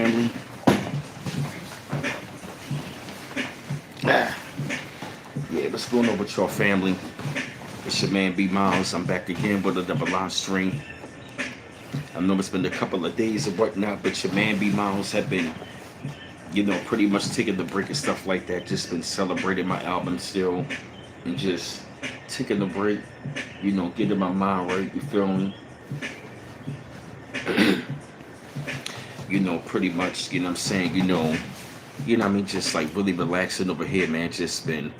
family? Yeah, what's going on with your family? It's your man B Miles. I'm back again with another live stream. I know it's been a couple of days or whatnot, but your man B Miles have been, pretty much taking the break and stuff like that. Just been celebrating my album still, and just taking the break. Getting my mind right. You feel me? Pretty much. You know what I'm saying? What I mean, just like really relaxing over here, man. Just been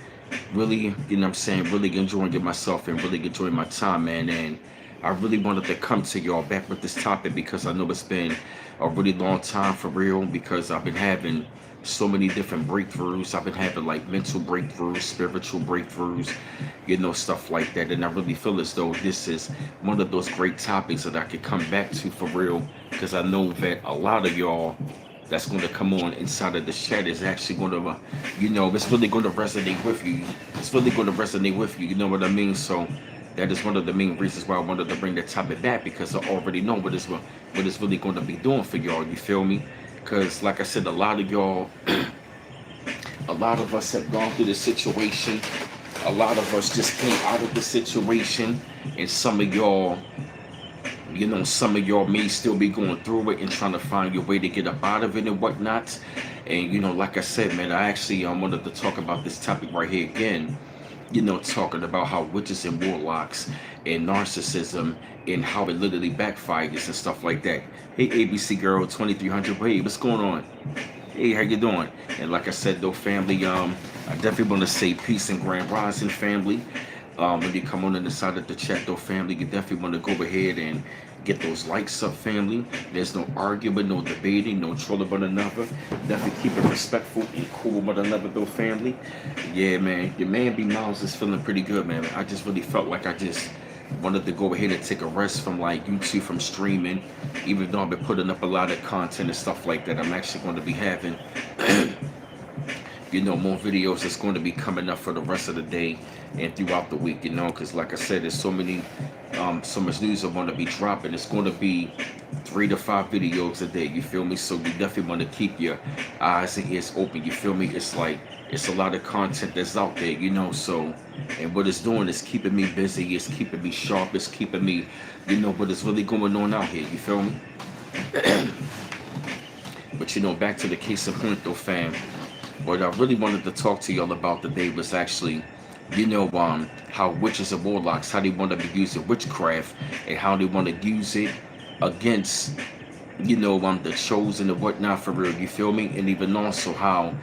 really, what I'm saying, really enjoying myself and really enjoying my time, man. And I really wanted to come to y'all back with this topic because I know it's been a really long time for real, because I've been having so many different breakthroughs. I've been having like mental breakthroughs, spiritual breakthroughs, stuff like that. And I really feel as though this is one of those great topics that I could come back to for real, because I know that a lot of y'all that's going to come on inside of the chat is actually going to, it's really going to resonate with you. It's really going to resonate with you. You know what I mean? So that is one of the main reasons why I wanted to bring the topic back, because I already know what it's really going to be doing for y'all. You feel me? Because like I said, a lot of y'all, a lot of us have gone through the situation. A lot of us just came out of the situation, and some of y'all may still be going through it and trying to find your way to get up out of it and whatnot. And like I said, man, I actually wanted to talk about this topic right here again. Talking about how witches and warlocks and narcissism and how it literally backfires and stuff like that. Hey, ABC girl 2300, hey, what's going on? Hey, how you doing? And like I said, though, family, I definitely want to say peace and grand rising, family. When you come on the side of the chat, though, family, you definitely want to go ahead and get those likes up, family. There's no arguing, no debating, no trolling one another. Definitely keep it respectful and cool with one another, though, family. Yeah, man, your man B Miles is feeling pretty good, man. I just really felt like I just wanted to go ahead and take a rest from like YouTube, from streaming. Even though I've been putting up a lot of content and stuff like that, I'm actually going to be having more videos that's going to be coming up for the rest of the day and throughout the week, because like I said, there's so much news I want to be dropping. It's going to be 3 to 5 videos a day, you feel me? So you definitely want to keep your eyes and ears open, you feel me? It's like, it's a lot of content that's out there, so, and what it's doing is keeping me busy, it's keeping me sharp, it's keeping me, what is really going on out here, you feel me? But back to the case in point, though, fam. What I really wanted to talk to y'all about today was actually, how witches and warlocks, how they want to be using witchcraft and how they want to use it against, the chosen and whatnot for real, you feel me? And even also how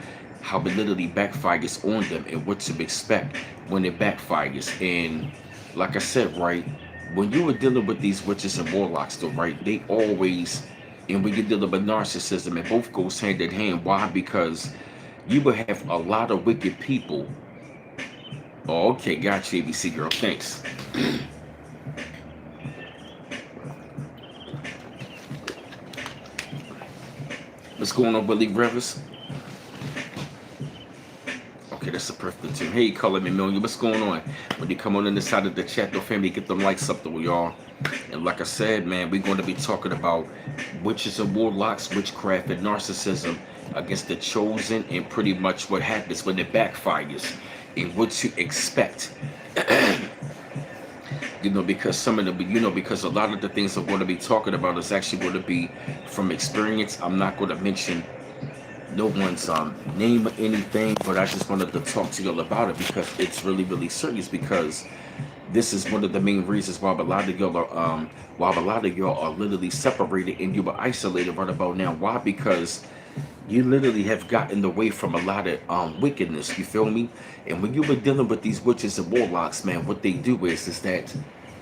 it literally backfires on them and what to expect when it backfires. And like I said, right, when you were dealing with these witches and warlocks, though, right, they always, and when you're dealing with narcissism, it both goes hand in hand. Why? Because you will have a lot of wicked people. Oh, okay, got you, ABC girl. Thanks. What's going on, Willie Rivers? Okay, that's a perfect tune. Hey, Color Me Million, what's going on? When you come on the side of the chat, though, family, get them likes up, though, y'all. And like I said, man, we're going to be talking about witches and warlocks, witchcraft, and narcissism against the chosen, and pretty much what happens when it backfires and what to expect. Because some of the, because a lot of the things I'm going to be talking about is actually going to be from experience. I'm not going to mention no one's name or anything, but I just wanted to talk to y'all about it because it's really, really serious, because this is one of the main reasons why a lot of y'all are literally separated and you are isolated right about now. Why? Because you literally have gotten away from a lot of wickedness, you feel me? And when you were dealing with these witches and warlocks, man, what they do is that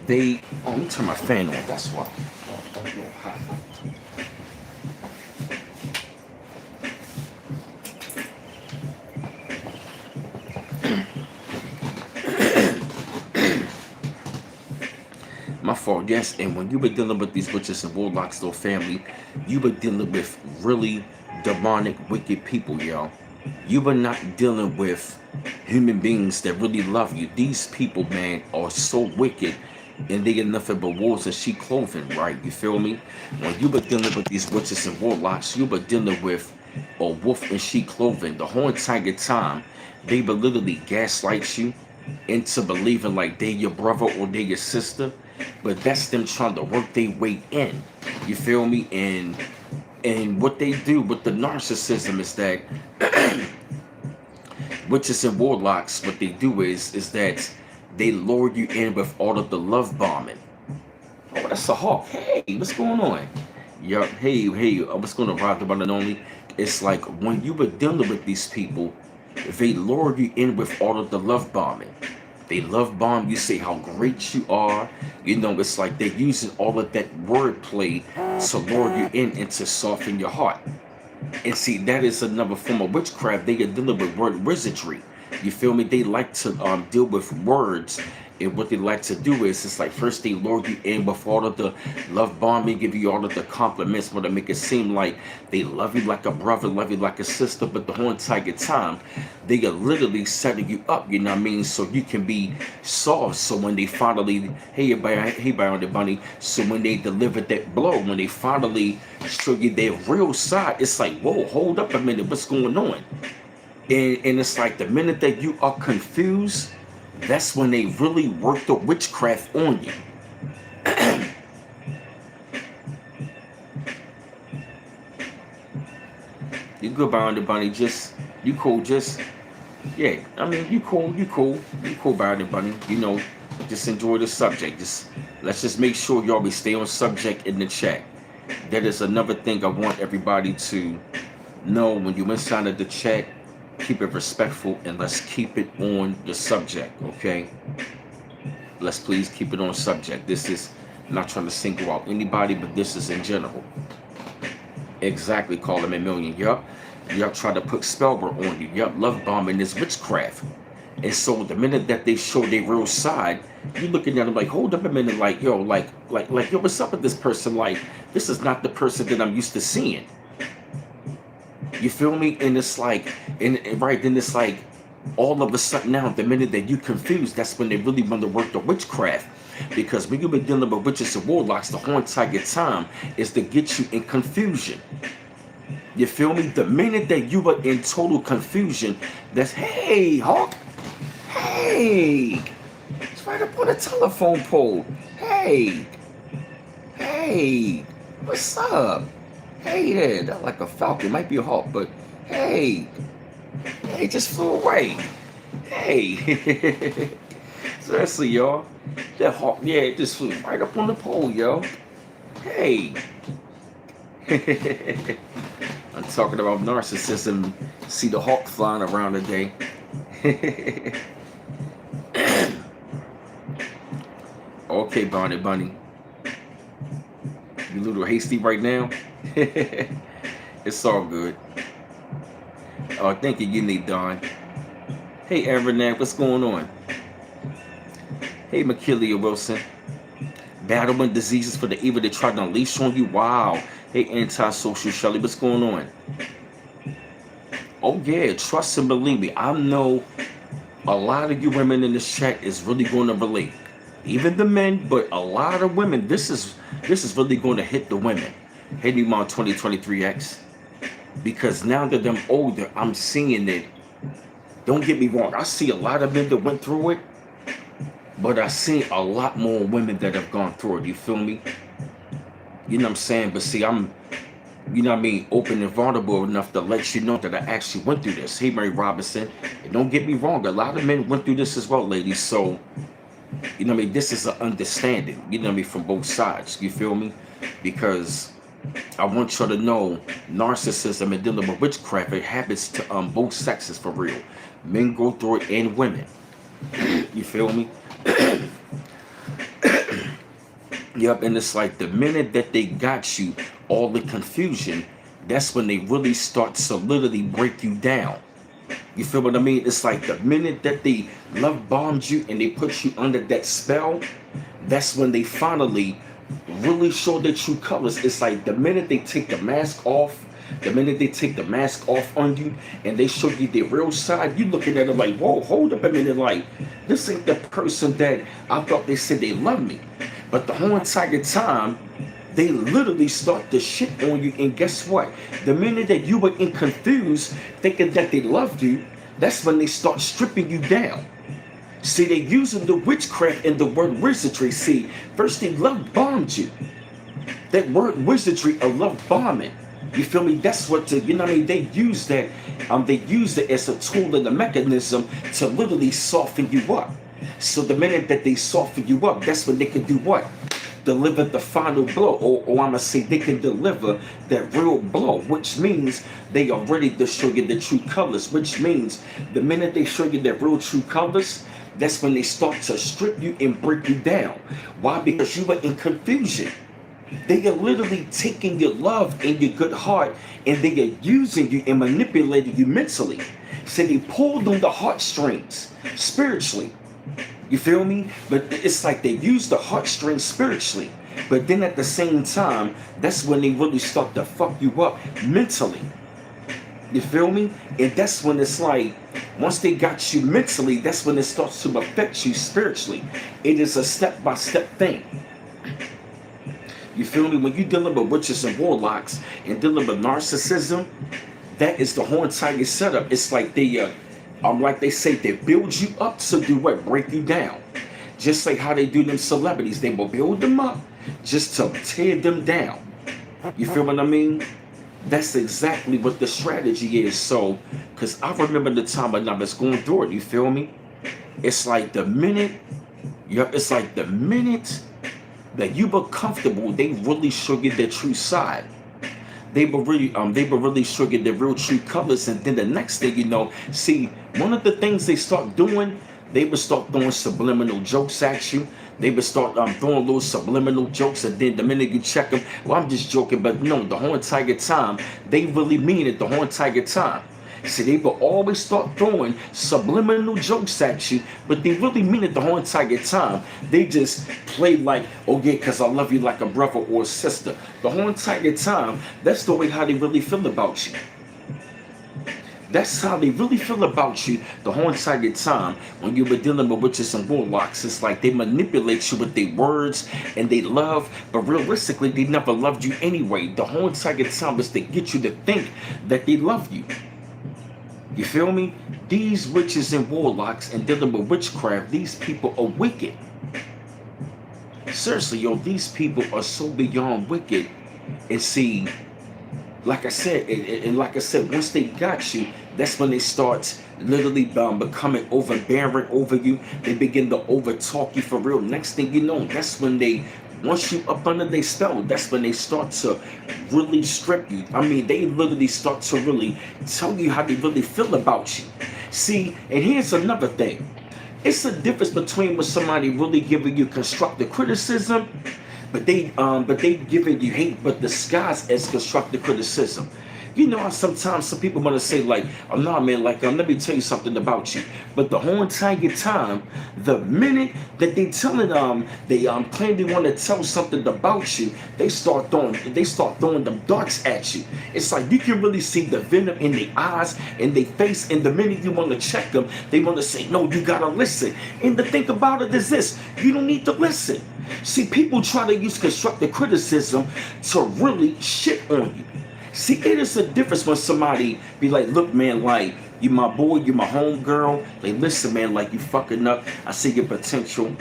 they, let me turn my fan on, that's why. My fault, yes. And when you were dealing with these witches and warlocks, though, family, you were dealing with really demonic, wicked people, y'all. You were not dealing with human beings that really love you. These people, man, are so wicked and they get nothing but wolves in sheep clothing, right? You feel me? When you were dealing with these witches and warlocks, you were dealing with a wolf in sheep clothing the whole entire time. They will literally gaslight you into believing like they your brother or they your sister, but that's them trying to work their way in. You feel me? And what they do with the narcissism is that witches and warlocks, what they do is that they lure you in with all of the love bombing. Oh, that's a hawk. Hey, what's going on? Yeah, hey, what's going on, Rock the one and only? It's like when you were dealing with these people, they lure you in with all of the love bombing. They love bomb you, say how great you are. You know, it's like they're using all of that wordplay to lure you in and to soften your heart. And see, that is another form of witchcraft. They get dealing with word wizardry. You feel me? They like to deal with words. And what they like to do is, it's like first they lure you in with all of the love bombing, give you all of the compliments, but to make it seem like they love you like a brother, love you like a sister. But the whole entire time, they are literally setting you up, you know what I mean? So you can be soft. So when they finally, hey, everybody, hey, Byron the Bunny. So when they deliver that blow, when they finally show you their real side, it's like, whoa, hold up a minute, what's going on? And it's like the minute that you are confused, that's when they really work the witchcraft on you. You good, Byron the Bunny. Just, you cool, just, yeah. I mean, you cool, Byron the Bunny. You know, just enjoy the subject. Let's just make sure y'all we stay on subject in the chat. That is another thing I want everybody to know when you inside of the chat. Keep it respectful and let's keep it on the subject, okay? Let's please keep it on subject. This is not trying to single out anybody, but this is in general. Exactly, call them a million. Yup. Yup, try to put spell work on you. Yup, love bombing is witchcraft. And so the minute that they show their real side, you looking at them like, hold up a minute, like, yo, yo, what's up with this person? Like, this is not the person that I'm used to seeing. You feel me? And it's like, and right then it's like, all of a sudden now, the minute that you confused, that's when they really want to work the witchcraft. Because when you've been dealing with witches and warlocks, the whole entire time is to get you in confusion. You feel me? The minute that you are in total confusion, that's, hey, Hawk, hey, it's right up on the telephone pole. Hey, what's up? Hey there, that's like a falcon, might be a hawk, but hey, it just flew away. Hey, seriously, y'all, that hawk, yeah, it just flew right up on the pole, yo. Hey, I'm talking about narcissism. See the hawk flying around today. Okay, Bonnie Bunny, you a little hasty right now. It's all good. Oh, thank you, Unique Don. Hey, Aaron, what's going on? Hey, Makilia Wilson. Battling diseases for the evil they tried to unleash on you. Wow. Hey, Antisocial Shelly, what's going on? Oh, yeah, trust and believe me. I know a lot of you women in this chat is really going to relate. Even the men, but a lot of women. This is really going to hit the women. Hey, Newmont 2023X. Because now that I'm older, I'm seeing it. Don't get me wrong. I see a lot of men that went through it. But I see a lot more women that have gone through it. You feel me? You know what I'm saying? But see, I'm, you know what I mean, open and vulnerable enough to let you know that I actually went through this. Hey, Mary Robinson. And don't get me wrong. A lot of men went through this as well, ladies. So, you know what I mean? This is an understanding, you know what I mean, from both sides. You feel me? Because I want y'all to know narcissism and dealing with witchcraft, it happens to both sexes for real. Men go through it and women. You feel me? Yep, and it's like the minute that they got you, all the confusion, that's when they really start to literally break you down. You feel what I mean? It's like the minute that they love bombed you and they put you under that spell, that's when they finally really show their true colors. It's like the minute they take the mask off The minute they take the mask off on you and they show you their real side, you looking at it like, whoa, hold up a minute, like, this ain't the person that I thought they said they love me. But the whole entire time, they literally start to shit on you. And guess what? The minute that you were in confused, thinking that they loved you, that's when they start stripping you down. See, they're using the witchcraft and the word wizardry. See, first they love bombed you. That word wizardry, a love bombing. You feel me? That's what you know what I mean? They use that, they use it as a tool and a mechanism to literally soften you up. So the minute that they soften you up, that's when they can do what? Deliver the final blow, or I'm gonna say they can deliver that real blow, which means they are ready to show you the true colors, which means the minute they show you their real true colors, that's when they start to strip you and break you down. Why? Because you were in confusion. They are literally taking your love and your good heart, and they are using you and manipulating you mentally. So they pulled on the heartstrings spiritually. You feel me? But it's like they use the heartstrings spiritually. But then at the same time, that's when they really start to fuck you up mentally. You feel me? And that's when it's like, once they got you mentally, that's when it starts to affect you spiritually. It is a step-by-step thing. You feel me? When you dealing with witches and warlocks and dealing with narcissism, that is the whole entire setup. It's like they say, they build you up to do what? Break you down. Just like how they do them celebrities. They will build them up just to tear them down. You feel what I mean? That's exactly what the strategy is. So, because I remember the time when I was going through it, you feel me? It's like the minute that you were comfortable, they really show you their true side. They will really show you their real true colors, and then the next thing you know, see, one of the things they start doing, they would start throwing subliminal jokes at you. They would start throwing little subliminal jokes, and then the minute you check them, well, I'm just joking, but no, the whole entire time, they really mean it the whole entire time. See, they will always start throwing subliminal jokes at you, but they really mean it the whole entire time. They just play like, oh yeah, because I love you like a brother or a sister. The whole entire time, that's the way how they really feel about you. That's how they really feel about you the whole entire time when you were dealing with witches and warlocks. It's like they manipulate you with their words and they love, but realistically, they never loved you anyway. The whole entire time is to get you to think that they love you. You feel me? These witches and warlocks and dealing with witchcraft, these people are wicked. Seriously, yo, these people are so beyond wicked. And see, like I said, once they got you, that's when they start literally becoming overbearing over you. They begin to overtalk you for real. Next thing you know, that's when once you up under their spell, that's when they start to really strip you. I mean, they literally start to really tell you how they really feel about you. See, and here's another thing. It's a difference between when somebody really giving you constructive criticism, but they giving you hate, but disguised as constructive criticism. You know how sometimes some people want to say like, oh no man, like let me tell you something about you. But the whole entire time, the minute that they telling they claim they want to tell something about you, they start throwing them darts at you. It's like you can really see the venom in their eyes and their face, and the minute you want to check them, they want to say, no, you gotta listen. And the thing about it is this, you don't need to listen. See, people try to use constructive criticism to really shit on you. See, it is a difference when somebody be like, look, man, like, you my boy, you my home girl. Like, listen, man, like, you fucking up. I see your potential.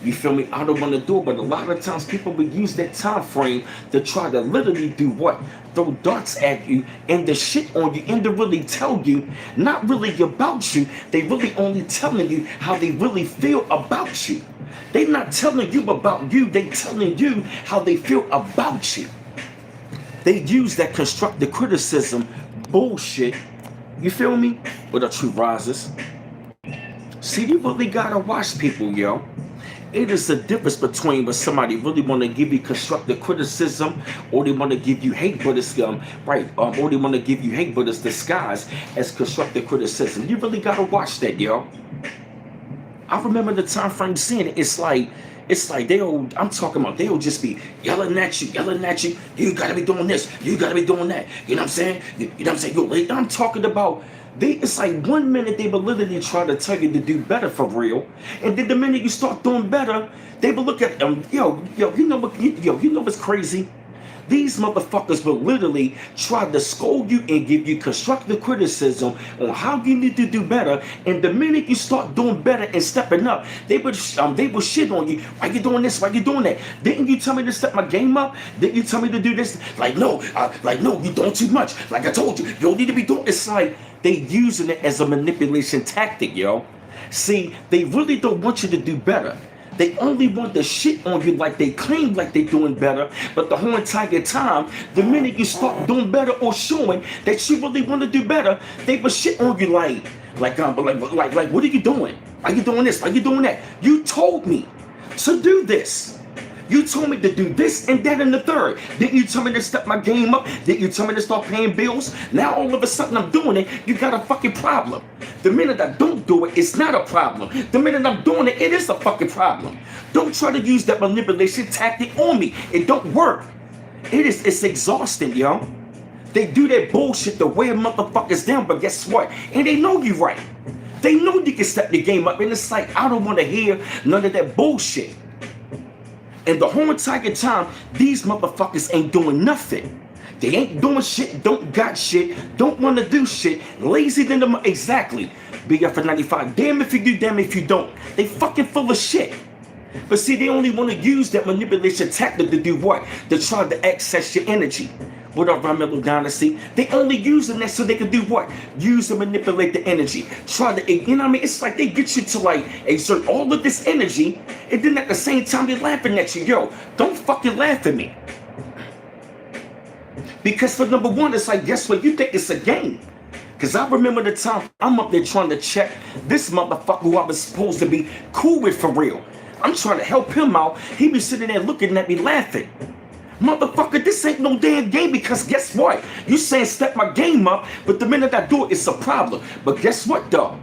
You feel me? I don't want to do it. But a lot of times people will use that time frame to try to literally do what? Throw darts at you and to shit on you and to really tell you, not really about you. They really only telling you how they really feel about you. They not telling you about you. They telling you how they feel about you. They use that constructive criticism bullshit, you feel me, with the true rises. See, you really gotta watch people, yo. It is the difference between when somebody really want to give you constructive criticism, or they want to give you hate, but it's or they want to give you hate, but it's disguised as constructive criticism. You really gotta watch that, yo. I remember the time frame seeing it. It's It's like I'm talking about, they'll just be yelling at you, you gotta be doing this, you gotta be doing that. You know what I'm saying? You know what I'm saying? I'm talking about, it's like 1 minute they will literally try to tell you to do better for real, and then the minute you start doing better, they will look at you know what's crazy? These motherfuckers will literally try to scold you and give you constructive criticism on how you need to do better. And the minute you start doing better and stepping up, they will shit on you. Why you doing this? Why you doing that? Didn't you tell me to step my game up? Didn't you tell me to do this? No, you doing too much. Like I told you, you don't need to be doing. It's like they using it as a manipulation tactic, yo. See, they really don't want you to do better. They only want to shit on you like they claim like they're doing better, but the whole entire time, the minute you start doing better or showing that you really want to do better, they will shit on you like, what are you doing? Are you doing this? Are you doing that? You told me to do this. You told me to do this and that and the third. Didn't you tell me to step my game up? Didn't you tell me to start paying bills? Now all of a sudden I'm doing it, you got a fucking problem. The minute I don't do it, it's not a problem. The minute I'm doing it, it is a fucking problem. Don't try to use that manipulation tactic on me. It don't work. It's exhausting, yo. They do that bullshit to wear motherfuckers down, but guess what? And they know you right. They know you can step the game up, and it's like, I don't want to hear none of that bullshit. And the whole entire time, these motherfuckers ain't doing nothing. They ain't doing shit, don't got shit, don't want to do shit, lazy than them. Exactly. BF for 95. Damn if you do, damn if you don't. They fucking full of shit. But see, they only want to use that manipulation tactic to do what? To try to access your energy. What up, Ramelo Dynasty? They only using that so they can do what? Use and manipulate the energy. Try to, you know what I mean? It's like they get you to like exert all of this energy, and then at the same time they're laughing at you. Yo, don't fucking laugh at me. Because for number one, it's like, guess what? You think it's a game. Because I remember the time I'm up there trying to check this motherfucker who I was supposed to be cool with for real. I'm trying to help him out. He be sitting there looking at me laughing. Motherfucker, this ain't no damn game, because guess what? You saying step my game up, but the minute I do it, it's a problem. But guess what, dog?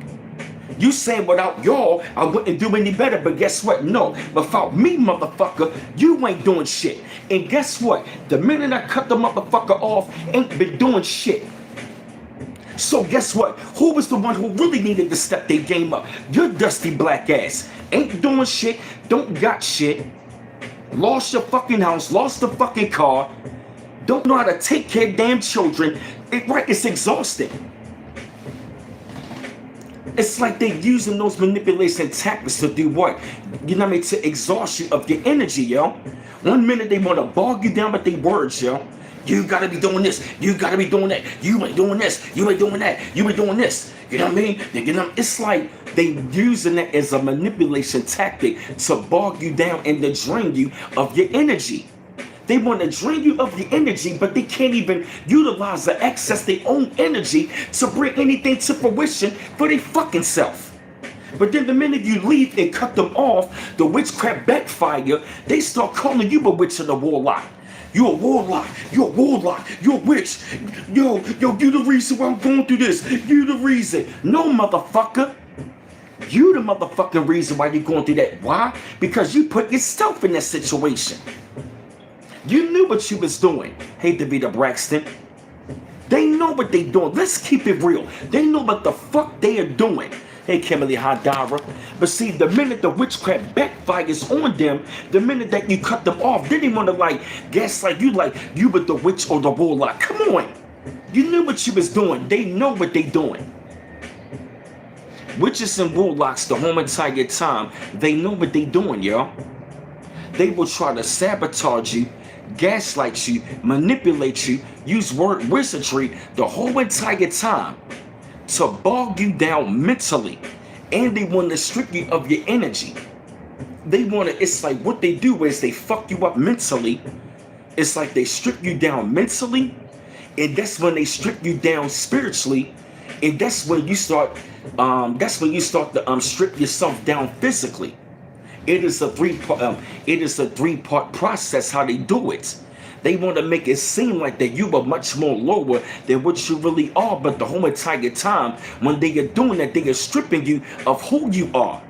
You saying without y'all, I wouldn't do any better, but guess what? No, without me, motherfucker, you ain't doing shit. And guess what? The minute I cut the motherfucker off, ain't been doing shit. So guess what? Who was the one who really needed to step their game up? Your dusty black ass. Ain't doing shit, don't got shit. Lost your fucking house, lost the fucking car, don't know how to take care of damn children. It's exhausting. It's like they're using those manipulation tactics to do what? You know what I mean? To exhaust you of your energy, yo. 1 minute they want to bog you down with their words, yo. You gotta be doing this, you gotta be doing that, you ain't doing this, you ain't doing that, you ain't doing this. You know what I mean? It's like they using it as a manipulation tactic to bog you down and to drain you of your energy. They want to drain you of your energy, but they can't even utilize or access their own energy to bring anything to fruition for their fucking self. But then the minute you leave and cut them off, the witchcraft backfire, they start calling you a witch and a warlock. You're a warlock, you're a warlock, you're a witch. Yo, you the reason why I'm going through this. You the reason. No, motherfucker. You the motherfucking reason why you're going through that. Why? Because you put yourself in that situation. You knew what you was doing. Hey, Davida Braxton. They know what they doing. Let's keep it real. They know what the fuck they are doing. Hey, Kimberly Hadara. But see, the minute the witchcraft backfires on them, the minute that you cut them off, then they want to like gaslight you like you were the witch or the warlock. Come on. You knew what you was doing. They know what they doing. Witches and warlocks the whole entire time, they know what they doing, yo. They will try to sabotage you, gaslight you, manipulate you, use wizardry the whole entire time to bog you down mentally, and they want to strip you of your energy. They want to, it's like what they do is they fuck you up mentally. It's like they strip you down mentally, and that's when they strip you down spiritually, and that's when you start to strip yourself down physically. It is a three-part process how they do it. They want to make it seem like that you are much more lower than what you really are, but the whole entire time when they are doing that, they are stripping you of who you are.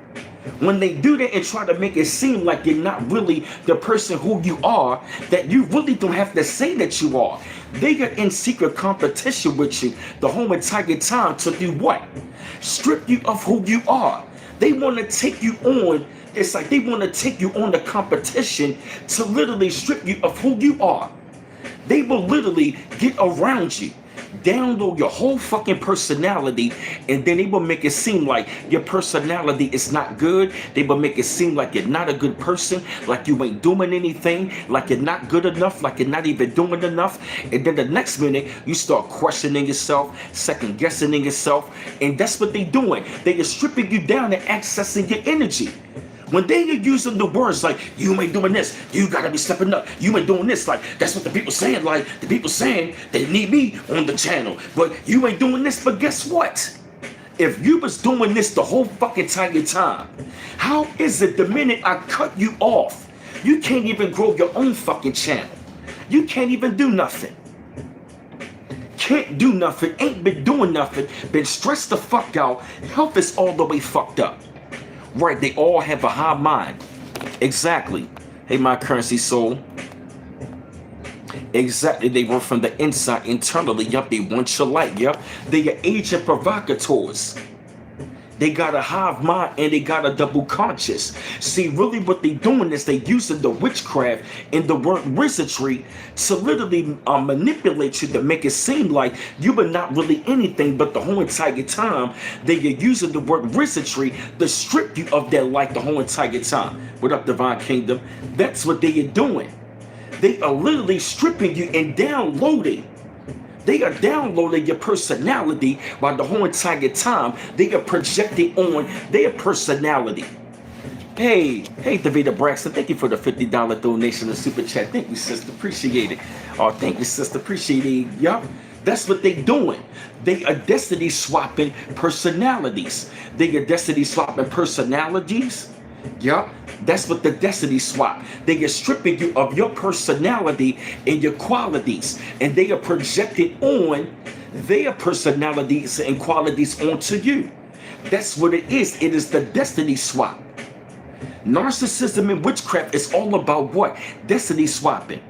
When they do that and try to make it seem like you're not really the person who you are, that you really don't have to say that you are. They are in secret competition with you the whole entire time to do what? Strip you of who you are. They want to take you on. It's like they want to take you on the competition to literally strip you of who you are. They will literally get around you, download your whole fucking personality, and then they will make it seem like your personality is not good. They will make it seem like you're not a good person, like you ain't doing anything, like you're not good enough, like you're not even doing enough. And then the next minute, you start questioning yourself, second guessing yourself, and that's what they're doing. They are stripping you down and accessing your energy. When they are using the words like, you ain't doing this, you gotta be stepping up, you ain't doing this, like, that's what the people saying, like, the people saying they need me on the channel, but you ain't doing this. But guess what? If you was doing this the whole fucking entire time, how is it the minute I cut you off, you can't even grow your own fucking channel? You can't even do nothing. Can't do nothing, ain't been doing nothing, been stressed the fuck out, health is all the way fucked up. Right, they all have a high mind. Exactly. Hey, my currency soul. Exactly, they work from the inside, internally. Yup, they want your light. Yup, they are agent provocateurs. They got a hive mind and they got a double conscious. See, really what they doing is they using the witchcraft and the word wizardry to literally manipulate you to make it seem like you were not really anything, but the whole entire time they are using the word wizardry to strip you of that light the whole entire time. What up, Divine Kingdom? That's what they are doing. They are literally stripping you and downloading. They are downloading your personality while the whole entire time they are projecting on their personality. Hey, Davida Braxton, thank you for the $50 donation to Super Chat. Thank you, sister. Appreciate it. Oh, thank you, sister. Appreciate it. Yup. That's what they doing. They are destiny swapping personalities. They are destiny swapping personalities. Yup. That's what the destiny swap. They are stripping you of your personality and your qualities, and they are projecting on their personalities and qualities onto you. That's what it is. It is the destiny swap. Narcissism and witchcraft is all about what? Destiny swapping.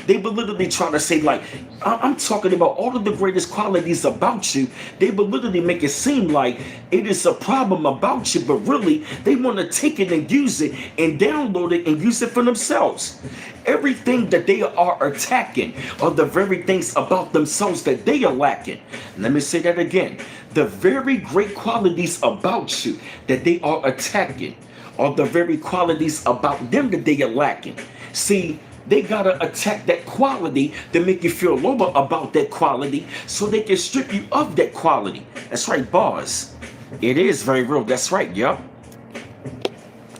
They will literally try to say, like, I'm talking about all of the greatest qualities about you. They will literally make it seem like it is a problem about you, but really they want to take it and use it and download it and use it for themselves. Everything that they are attacking are the very things about themselves that they are lacking. Let me say that again. The very great qualities about you that they are attacking are the very qualities about them that they are lacking. See, they gotta attack that quality to make you feel lower about that quality so they can strip you of that quality. That's right, bars. It is very real. That's right, yup.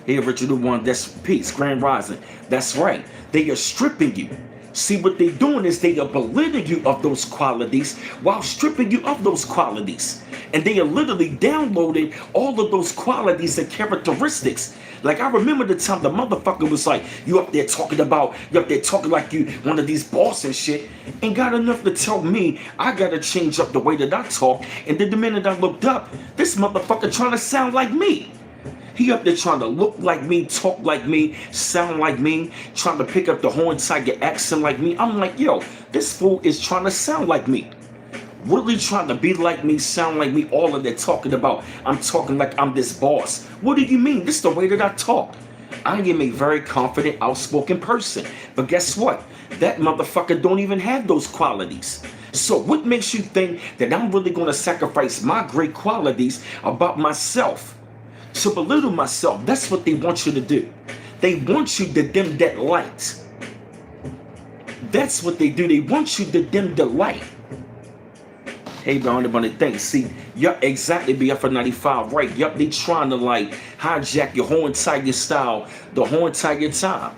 Hey, Richard the One, that's peace, Grand Rising. That's right. They are stripping you. See, what they're doing is they are belittling you of those qualities while stripping you of those qualities. And they are literally downloading all of those qualities and characteristics. Like, I remember the time the motherfucker was like, you up there talking like you one of these boss and shit, and got enough to tell me I gotta change up the way that I talk. And then the minute I looked up, this motherfucker trying to sound like me. He up there trying to look like me, talk like me, sound like me, trying to pick up the whole entire accent like me. I'm like, yo, this fool is trying to sound like me. Really trying to be like me, sound like me, all of that talking about, I'm talking like I'm this boss. What do you mean? This is the way that I talk. I am a very confident, outspoken person. But guess what? That motherfucker don't even have those qualities. So what makes you think that I'm really going to sacrifice my great qualities about myself to belittle myself? That's what they want you to do. They want you to dim that light. That's what they do. They want you to dim the light. Hey, everybody, thanks. See, yup, exactly, BF for 95, right? Yup, they trying to like hijack your whole entire style the whole entire time.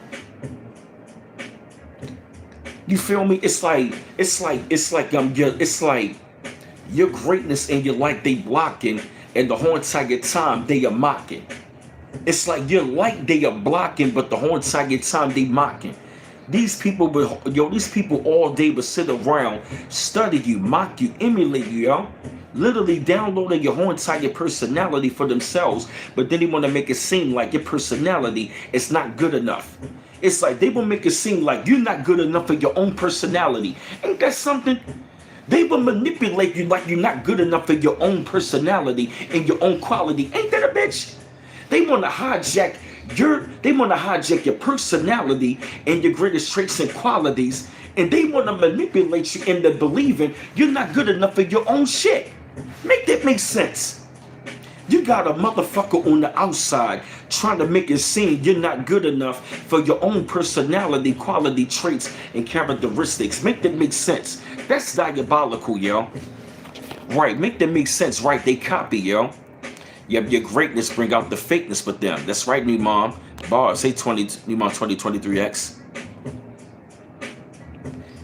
You feel me? It's like your greatness and your light they blocking, and the whole entire time they are mocking. It's like your light they are blocking, but the whole entire time they mocking. These people all day will sit around, study you, mock you, emulate you, yo. literally downloading your whole entire personality for themselves, but then they want to make it seem like your personality is not good enough. It's like they will make it seem like you're not good enough for your own personality. Ain't that something? They will manipulate you like you're not good enough for your own personality and your own quality. Ain't that a bitch? They want to hijack your personality and your greatest traits and qualities, and they want to manipulate you into believing you're not good enough for your own shit. Make that make sense? You got a motherfucker on the outside trying to make it seem you're not good enough for your own personality, quality, traits, and characteristics. Make that make sense? That's diabolical, yo. Right, make that make sense, right? They copy, yo. Yep, your greatness bring out the fakeness with them. That's right, new mom. Bar, say 20, new mom 2023X.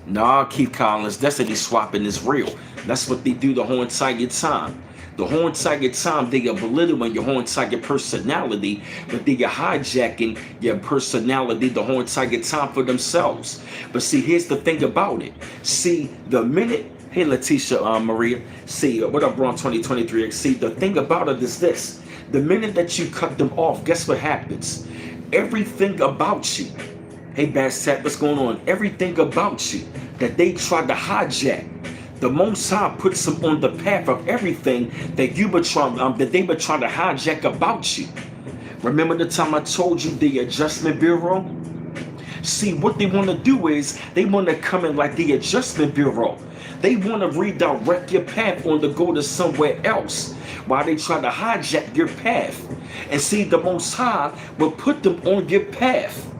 Nah, Keith Collins, destiny swapping is real. That's what they do the whole entire time. The whole entire time they are belittling your whole entire personality, but they are hijacking your personality the whole entire time for themselves. But see, here's the thing about it. See, the minute, hey Letitia, Maria, see, what up, Braun 2023? See, the thing about it is this. The minute that you cut them off, guess what happens? Everything about you, hey Bass Tap, what's going on? Everything about you that they try to hijack, the Most High puts them on the path of everything that you were trying, that they were trying to hijack about you. Remember the time I told you the Adjustment Bureau? See, what they want to do is they want to come in like the Adjustment Bureau. They want to redirect your path on to go to somewhere else while they try to hijack your path. And see, the Most High will put them on your path.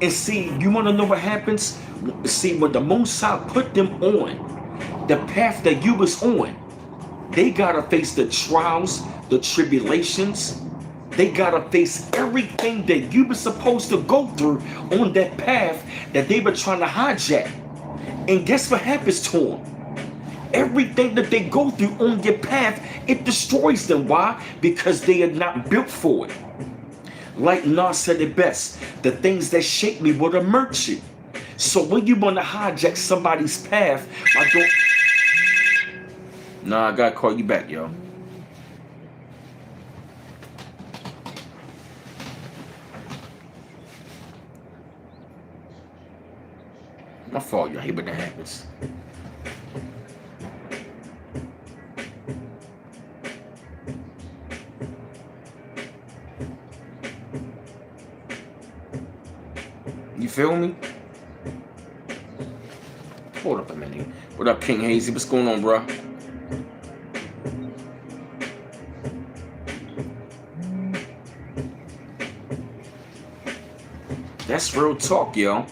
And see, you want to know what happens? See, when the Most High put them on the path that you was on, they gotta face the trials, the tribulations. They gotta face everything that you were supposed to go through on that path that they were trying to hijack. And guess what happens to them? Everything that they go through on your path, it destroys them. Why? Because they are not built for it. Like Nas said it best, the things that shake me will emerge you. So when you want to hijack somebody's path, I don't. Nah, I gotta call you back, yo. My fault, yo. I hate when that happens. You feel me? Hold up a minute. What up, King Hazy? What's going on, bro? That's real talk, yo.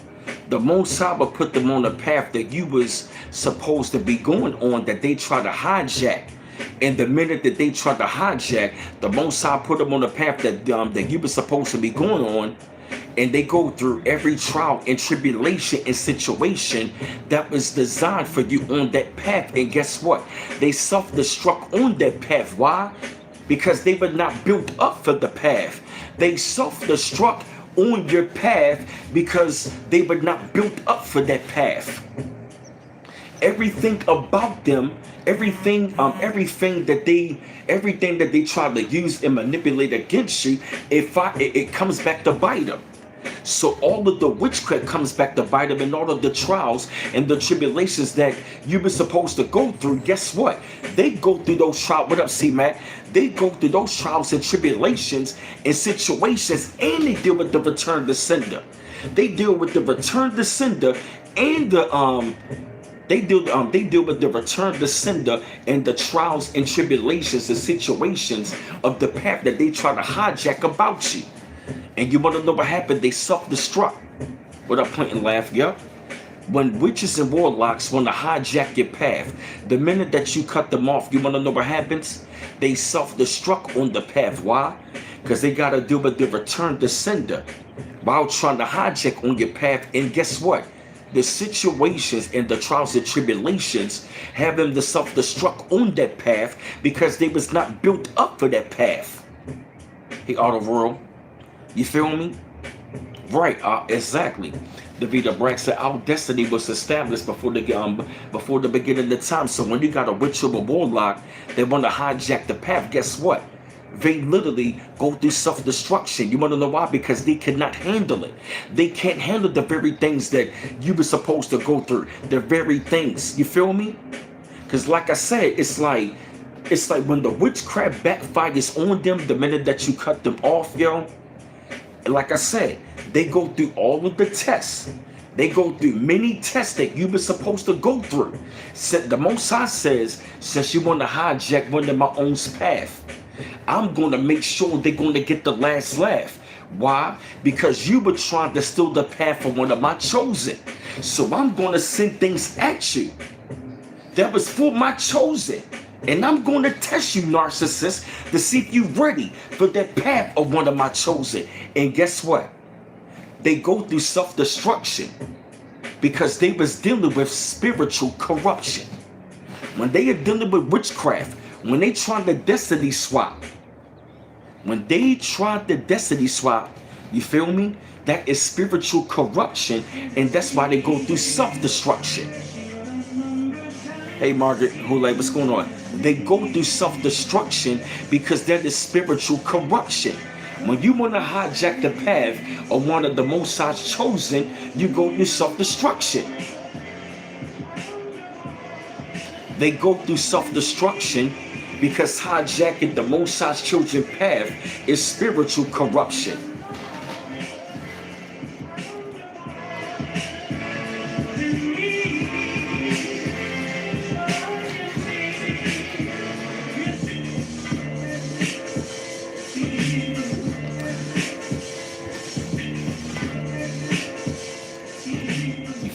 The Most High will put them on the path that you was supposed to be going on, that they try to hijack. And the minute that they try to hijack, the Most High put them on the path that you were supposed to be going on. And they go through every trial and tribulation and situation that was designed for you on that path. And guess what? They self-destruct on that path. Why? Because they were not built up for the path. They self-destruct on your path because they were not built up for that path. Everything about them, everything that they try to use and manipulate against you, it comes back to bite them. So all of the witchcraft comes back to bite them, and all of the trials and the tribulations that you were supposed to go through, guess what? They go through those trials. What up, C-Mac? They go through those trials and tribulations and situations, and they deal with the return to sender. They deal with the return to sender and the They deal with the return to sender and the trials and tribulations and situations of the path that they try to hijack about you. And you want to know what happened? They self-destruct. What up, point and laugh, yeah? When witches and warlocks want to hijack your path, the minute that you cut them off, you want to know what happens? They self-destruct on the path. Why? Because they got to deal with the return to sender while trying to hijack on your path. And guess what? The situations and the trials and tribulations have them to self-destruct on that path because they was not built up for that path. Hey, Auto Rural, you feel me? Right, exactly. The Vita Bragg said our destiny was established before the beginning of time. So when you got a witch or a warlock, they want to hijack the path. Guess what? They literally go through self-destruction. You want to know why? Because they cannot handle it. They can't handle the very things that you were supposed to go through. The very things. You feel me? Because like I said, it's like when the witchcraft backfires on them the minute that you cut them off, yo. Like I said, they go through all of the tests. They go through many tests that you were supposed to go through. The Most High says, since you want to hijack one of my own path, I'm going to make sure they're going to get the last laugh. Why? Because you were trying to steal the path of one of my chosen. So I'm going to send things at you that was for my chosen. And I'm going to test you, narcissist, to see if you're ready for that path of one of my chosen. And guess what? They go through self-destruction because they was dealing with spiritual corruption. When they are dealing with witchcraft, when they try to destiny swap, you feel me? That is spiritual corruption, and that's why they go through self-destruction. Hey Margaret, what's going on? They go through self-destruction because that is spiritual corruption. When you want to hijack the path of one of the Most High's chosen, you go through self-destruction. They go through self-destruction because hijacking the Most High's chosen path is spiritual corruption.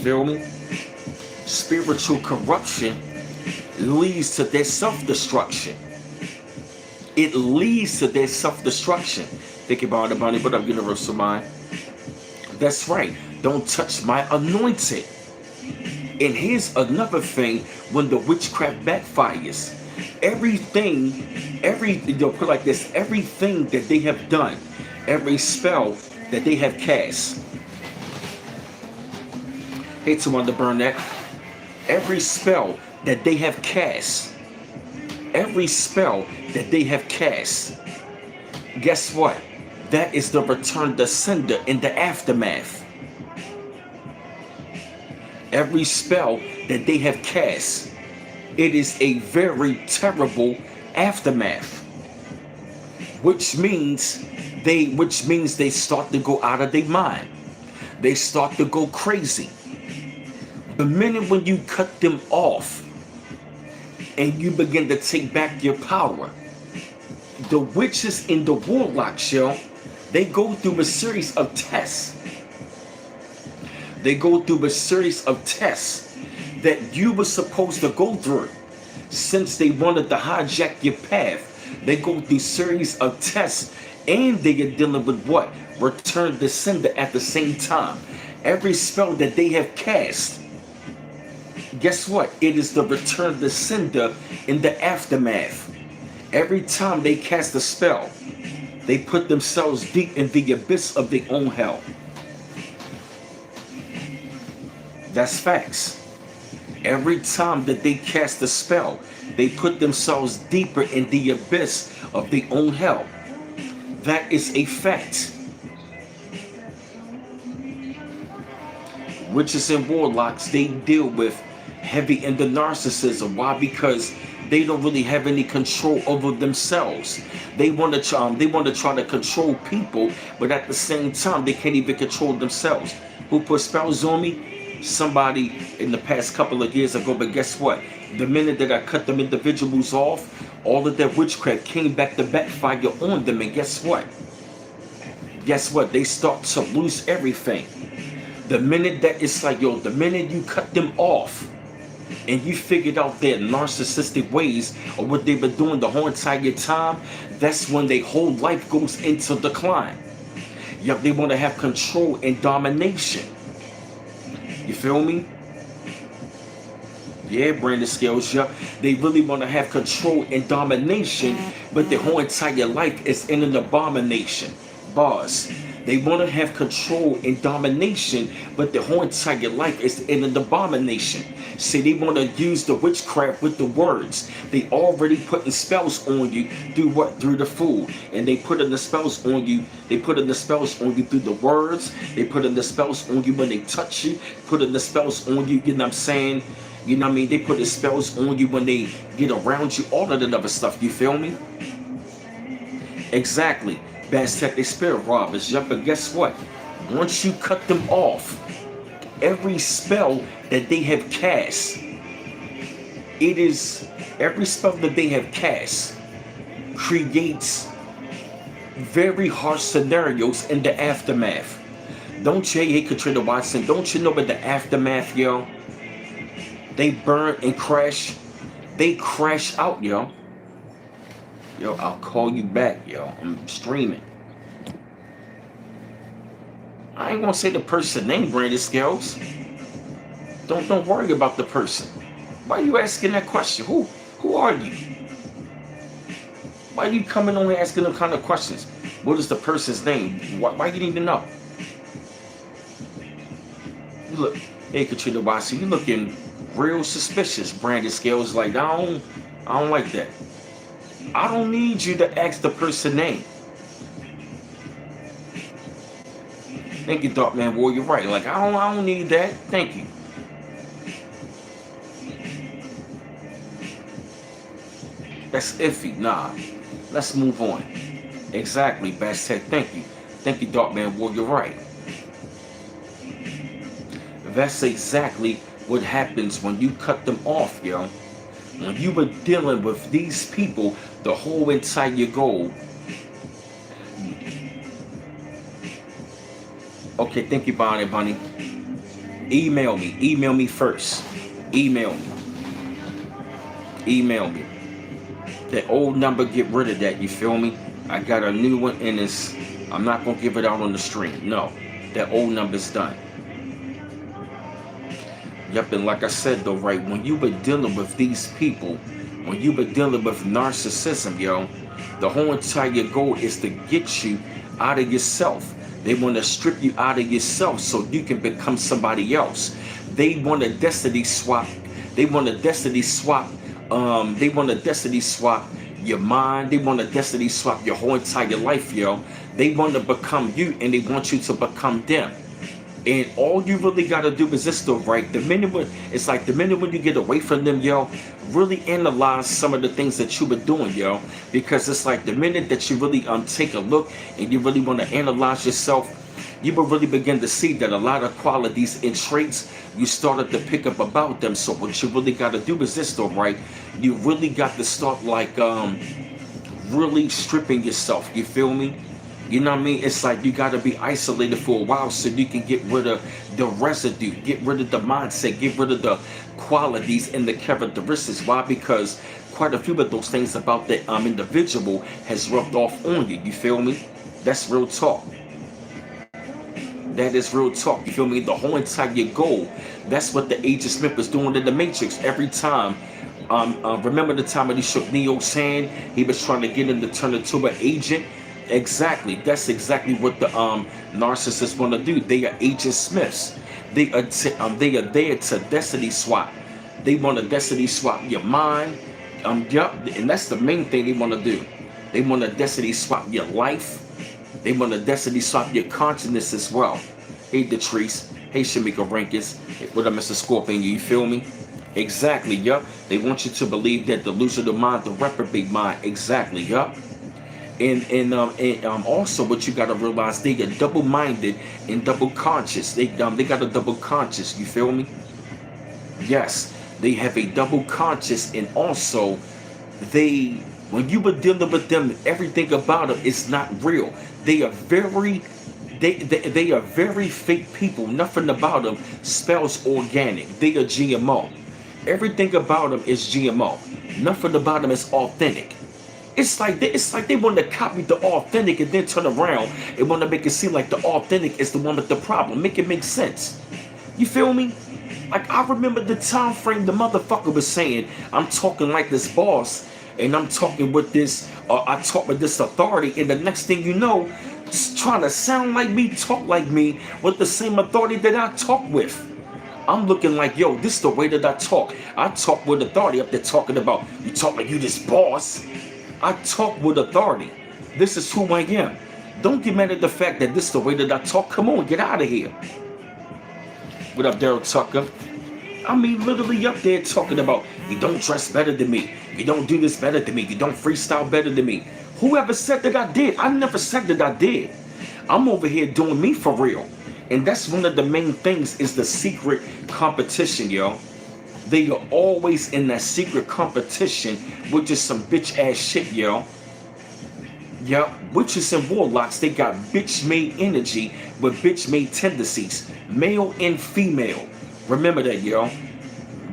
Feel me? Spiritual corruption leads to their self-destruction. It leads to their self-destruction. Think about it, Bonnie. What up, Universal Mind? That's right. Don't touch my anointed. And here's another thing when the witchcraft backfires. Put it like this, everything that they have done, every spell that they have cast. Hate to want to burn that. Every spell that they have cast, guess what? That is the return the sender in the aftermath. Every spell that they have cast, it is a very terrible aftermath. Which means they start to go out of their mind. They start to go crazy. The minute when you cut them off and you begin to take back your power, the witches in the warlock shell, they go through a series of tests. That you were supposed to go through. Since they wanted to hijack your path, they go through series of tests, and they are dealing with what? Return the sender at the same time. Every spell that they have cast, guess what? It is the return the sender in the aftermath. Every time they cast a spell, they put themselves deep in the abyss of their own hell. That's facts. Every time that they cast a spell, they put themselves deeper in the abyss of their own hell. That is a fact. Witches and warlocks, they deal with heavy in the narcissism. Why? Because they don't really have any control over themselves. They want to try to control people, but at the same time, they can't even control themselves. Who put spells on me? Somebody in the past couple of years ago. But guess what? The minute that I cut them individuals off, all of that witchcraft came back to backfire on them. And guess what? They start to lose everything. The minute that it's like, yo, the minute you cut them off and you figured out their narcissistic ways or what they've been doing the whole entire time, that's when their whole life goes into decline. Yep, they want to have control and domination. You feel me? Yeah, Brandon Scales, yeah. They really want to have control and domination, but their whole entire life is in an abomination. Bars. They want to have control and domination, but the whole entire life is in an abomination. See, they want to use the witchcraft with the words. They already putting spells on you through what? Through the food. And they put in the spells on you. They put in the spells on you through the words. They put in the spells on you when they touch you. Put in the spells on you, you know what I'm saying? You know what I mean? They put the spells on you when they get around you. All of that other stuff, you feel me? Exactly. Bastet, they spirit robbers. Yup, but guess what? Once you cut them off, every spell that they have cast, it is every spell that they have cast creates very harsh scenarios in the aftermath. Don't you, hey Katrina Watson, don't you know about the aftermath, yo? They burn and crash. They crash out, yo. Yo, I'll call you back, yo. I'm streaming. I ain't gonna say the person name, Brandon Scales. Don't worry about the person. Why are you asking that question? Who are you? Why are you coming on and asking them kind of questions? What is the person's name? Why you need to know? You look, hey Katrina Watson, you looking real suspicious, Brandon Scales. Like I don't like that. I don't need you to ask the person's name. Thank you, Dark Man Warrior. Right. Like I don't need that. Thank you. That's iffy. Nah. Let's move on. Exactly, Bastet. Thank you. Thank you, Dark Man Warrior. Right. That's exactly what happens when you cut them off, yo. When you were dealing with these people, the whole entire goal. Okay, thank you, Bunny. Email me first. Email me. That old number, get rid of that, you feel me? I got a new one and I'm not gonna give it out on the stream. No, that old number's done. Yep, and like I said though, right, when you were dealing with these people, when you were dealing with narcissism, yo, the whole entire goal is to get you out of yourself. They want to strip you out of yourself so you can become somebody else. They want a destiny swap. They want to destiny swap your mind. They want to destiny swap your whole entire life, yo. They want to become you and they want you to become them. And all you really got to do is this though, right? The minute when you get away from them, yo, really analyze some of the things that you were doing, yo. Because it's like the minute that you really take a look and you really want to analyze yourself, you will really begin to see that a lot of qualities and traits you started to pick up about them. So what you really got to do is this though, right? You really got to start like really stripping yourself. You feel me? You know what I mean? It's like you got to be isolated for a while so you can get rid of the residue, get rid of the mindset, get rid of the qualities and the characteristics. Why? Because quite a few of those things about that individual has rubbed off on you. You feel me? That's real talk. That is real talk. You feel me? The whole entire goal. That's what the Agent Smith was doing in the Matrix every time. Remember the time when he shook Neo's hand? He was trying to get him to turn into an agent. Exactly. That's exactly what the narcissists want to do. They are Agent Smiths. They are there to destiny swap. They want to destiny swap your mind. Yup, and that's the main thing they want to do. They want to destiny swap your life. They want to destiny swap your consciousness as well. Hey, Detrice. Hey, Shamika Rankins. What up, Mr. Scorpion? You feel me? Exactly, yup. They want you to believe that delusional mind, the reprobate mind. Exactly, yup. And also what you got to realize, they are double-minded and double-conscious. They got a double-conscious. You feel me? Yes, they have a double-conscious, and also when you were dealing with them, everything about them is not real. They are very fake people. Nothing about them spells organic. They are GMO. Everything about them is GMO. Nothing about them is authentic. It's like they want to copy the authentic and then turn around and want to make it seem like the authentic is the one with the problem. Make it make sense. You feel me? Like I remember the time frame the motherfucker was saying, I'm talking like this boss and I'm talking with this, I talk with this authority, and the next thing you know, trying to sound like me, talk like me, with the same authority that I talk with. I'm looking like, yo, this is the way that I talk. I talk with authority up there talking about, you talk like you this boss. I talk with authority. This is who I am. Don't get mad at the fact that this is the way that I talk. Come on, get out of here. What up, Daryl Tucker? I mean, literally up there talking about, you don't dress better than me. You don't do this better than me. You don't freestyle better than me. Whoever said that I did? I never said that I did. I'm over here doing me for real. And that's one of the main things is the secret competition, yo. They are always in that secret competition, which is some bitch ass shit, yo. Yeah, witches and warlocks, they got bitch-made energy with bitch-made tendencies, male and female. Remember that, yo.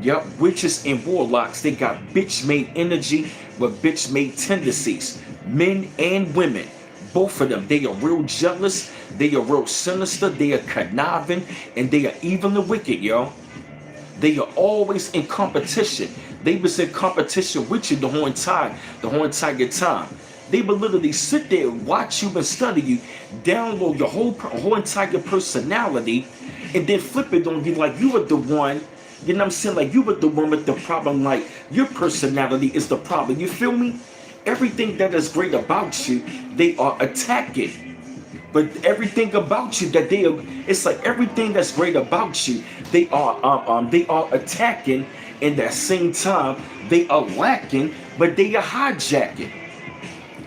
Yep, witches and warlocks, they got bitch-made energy with bitch-made tendencies, men and women. Both of them, they are real jealous, they are real sinister, they are conniving, and they are evil and wicked, yo. They are always in competition. They was in competition with you the whole entire time. They will literally sit there and watch you and study you, download your whole entire personality, and then flip it on you like you were the one, you know what I'm saying? Like you were the one with the problem, like your personality is the problem. You feel me? Everything that is great about you, they are attacking. But everything about you that they are, it's like everything that's great about you, they are attacking. In that same time, they are lacking, but they are hijacking.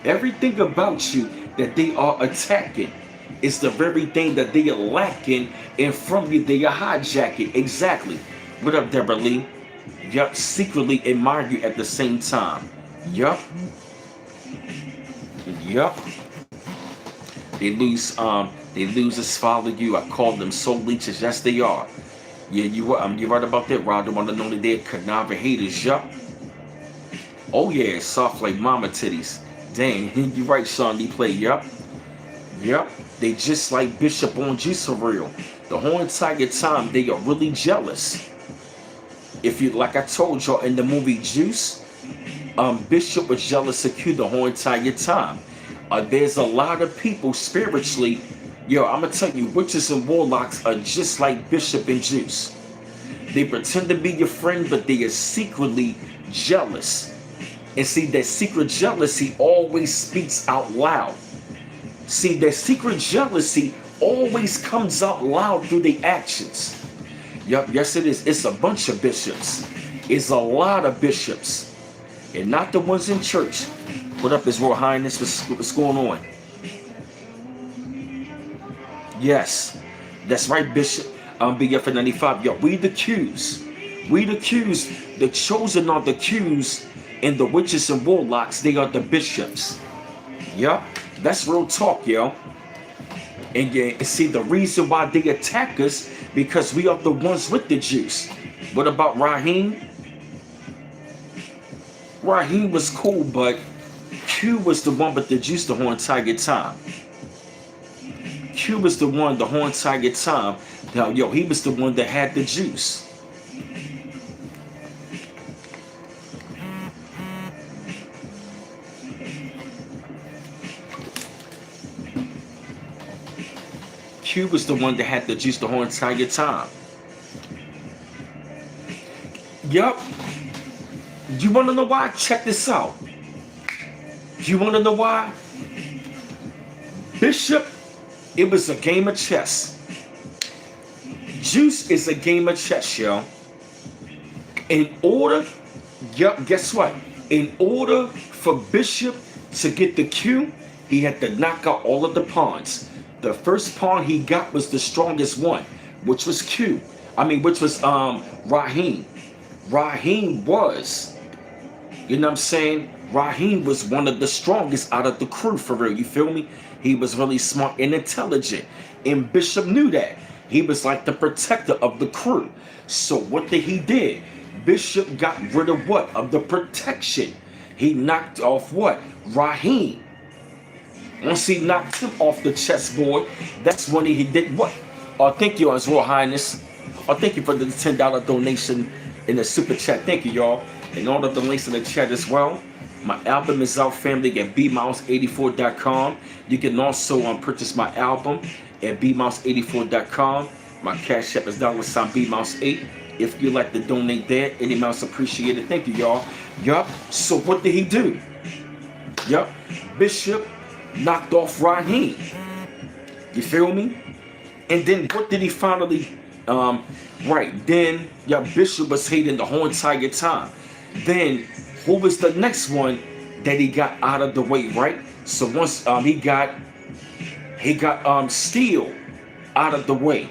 Everything about you that they are attacking is the very thing that they are lacking, and from you they are hijacking. Exactly. What up, Deborah Lee? Yup, secretly admire you at the same time. Yup. Yup. They lose this follow you. I call them soul leeches. Yes, they are. Yeah, you're right about that, Rod. The one that know that they're conniving haters. Yup. Oh yeah, soft like mama titties. Dang, you're right, Sean D. Play. Yup. Yup. They just like Bishop on Juice for real. The whole entire time they are really jealous. If you, like I told y'all in the movie Juice, Bishop was jealous of Q the whole entire time. There's a lot of people spiritually, yo, I'm gonna tell you, witches and warlocks are just like Bishop and Juice. They pretend to be your friend, but they are secretly jealous. And see, that secret jealousy always speaks out loud. See, that secret jealousy always comes out loud through their actions. Yup, yes it is. It's a bunch of bishops. It's a lot of bishops. And not the ones in church. What up, His Royal Highness? What's going on? Yes, that's right, Bishop. BF 95. Yo, we the Qs. We the Qs. The chosen are the Qs, and the witches and warlocks, they are the bishops. Yup, that's real talk, yo. And yeah, see, the reason why they attack us, because we are the ones with the juice. What about Raheem? Raheem was cool, but Q was the one with the juice the whole entire time. Q was the one the whole entire time. Now, yo, he was the one that had the juice. Q was the one that had the juice the whole entire time. Yup. You want to know why? Check this out. You want to know why? Bishop, it was a game of chess. Juice is a game of chess, yo. In order, yup, guess what? In order for Bishop to get the Q, he had to knock out all of the pawns. The first pawn he got was the strongest one, which was Q. Which was Raheem. Raheem was, you know what I'm saying? Raheem was one of the strongest out of the crew, for real. You feel me? He was really smart and intelligent. And Bishop knew that. He was like the protector of the crew. So what did he did? Bishop got rid of what? Of the protection. He knocked off what? Raheem. Once he knocked him off the chessboard, that's when he did what? Thank you, His Royal Highness. Thank you for the $10 donation in the super chat. Thank you, y'all. And all of the links in the chat as well. My album is out, family, at bmouse84.com. You can also purchase my album at bmouse84.com. My cash app is $bmouse8. If you like to donate there, any amounts appreciated. Thank you, y'all. Yup. So what did he do? Yup. Bishop knocked off Raheem. You feel me? And then what did he finally? Right. Then Bishop was hating the whole entire time. Then who was the next one that he got out of the way? Right. So once he got Steele out of the way,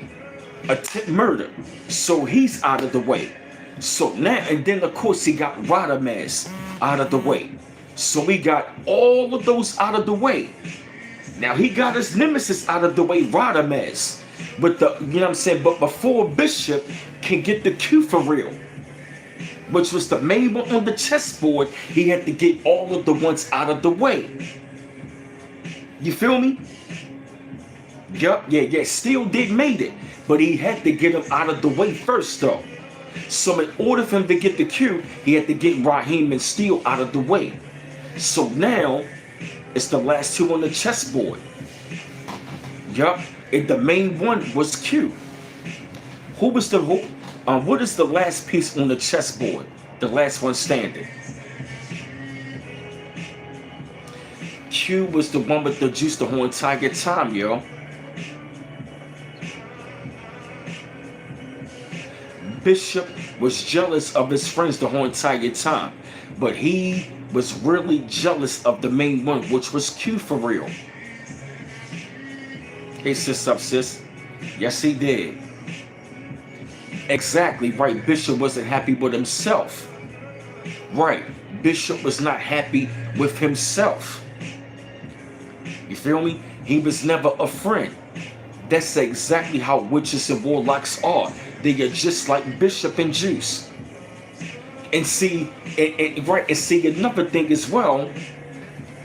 attempt murder. So he's out of the way. So now, and then of course he got Radames out of the way. So we got all of those out of the way. Now he got his nemesis out of the way, Radames. But But before Bishop can get the Q for real, which was the main one on the chessboard, he had to get all of the ones out of the way. You feel me? Yup, yeah, still did made it. But he had to get him out of the way first though. So in order for him to get the Q, he had to get Raheem and Steele out of the way. So now, it's the last two on the chessboard. Yup, and the main one was Q. What is the last piece on the chessboard? The last one standing. Q was the one with the juice the whole entire time, yo. Bishop was jealous of his friends the whole entire time, but he was really jealous of the main one, which was Q for real. Hey, sis up, sis. Yes, he did. Exactly right. Bishop wasn't happy with himself. Right. Bishop was not happy with himself. You feel me? He was never a friend. That's exactly how witches and warlocks are. They are just like Bishop and Juice. And see, and see another thing as well.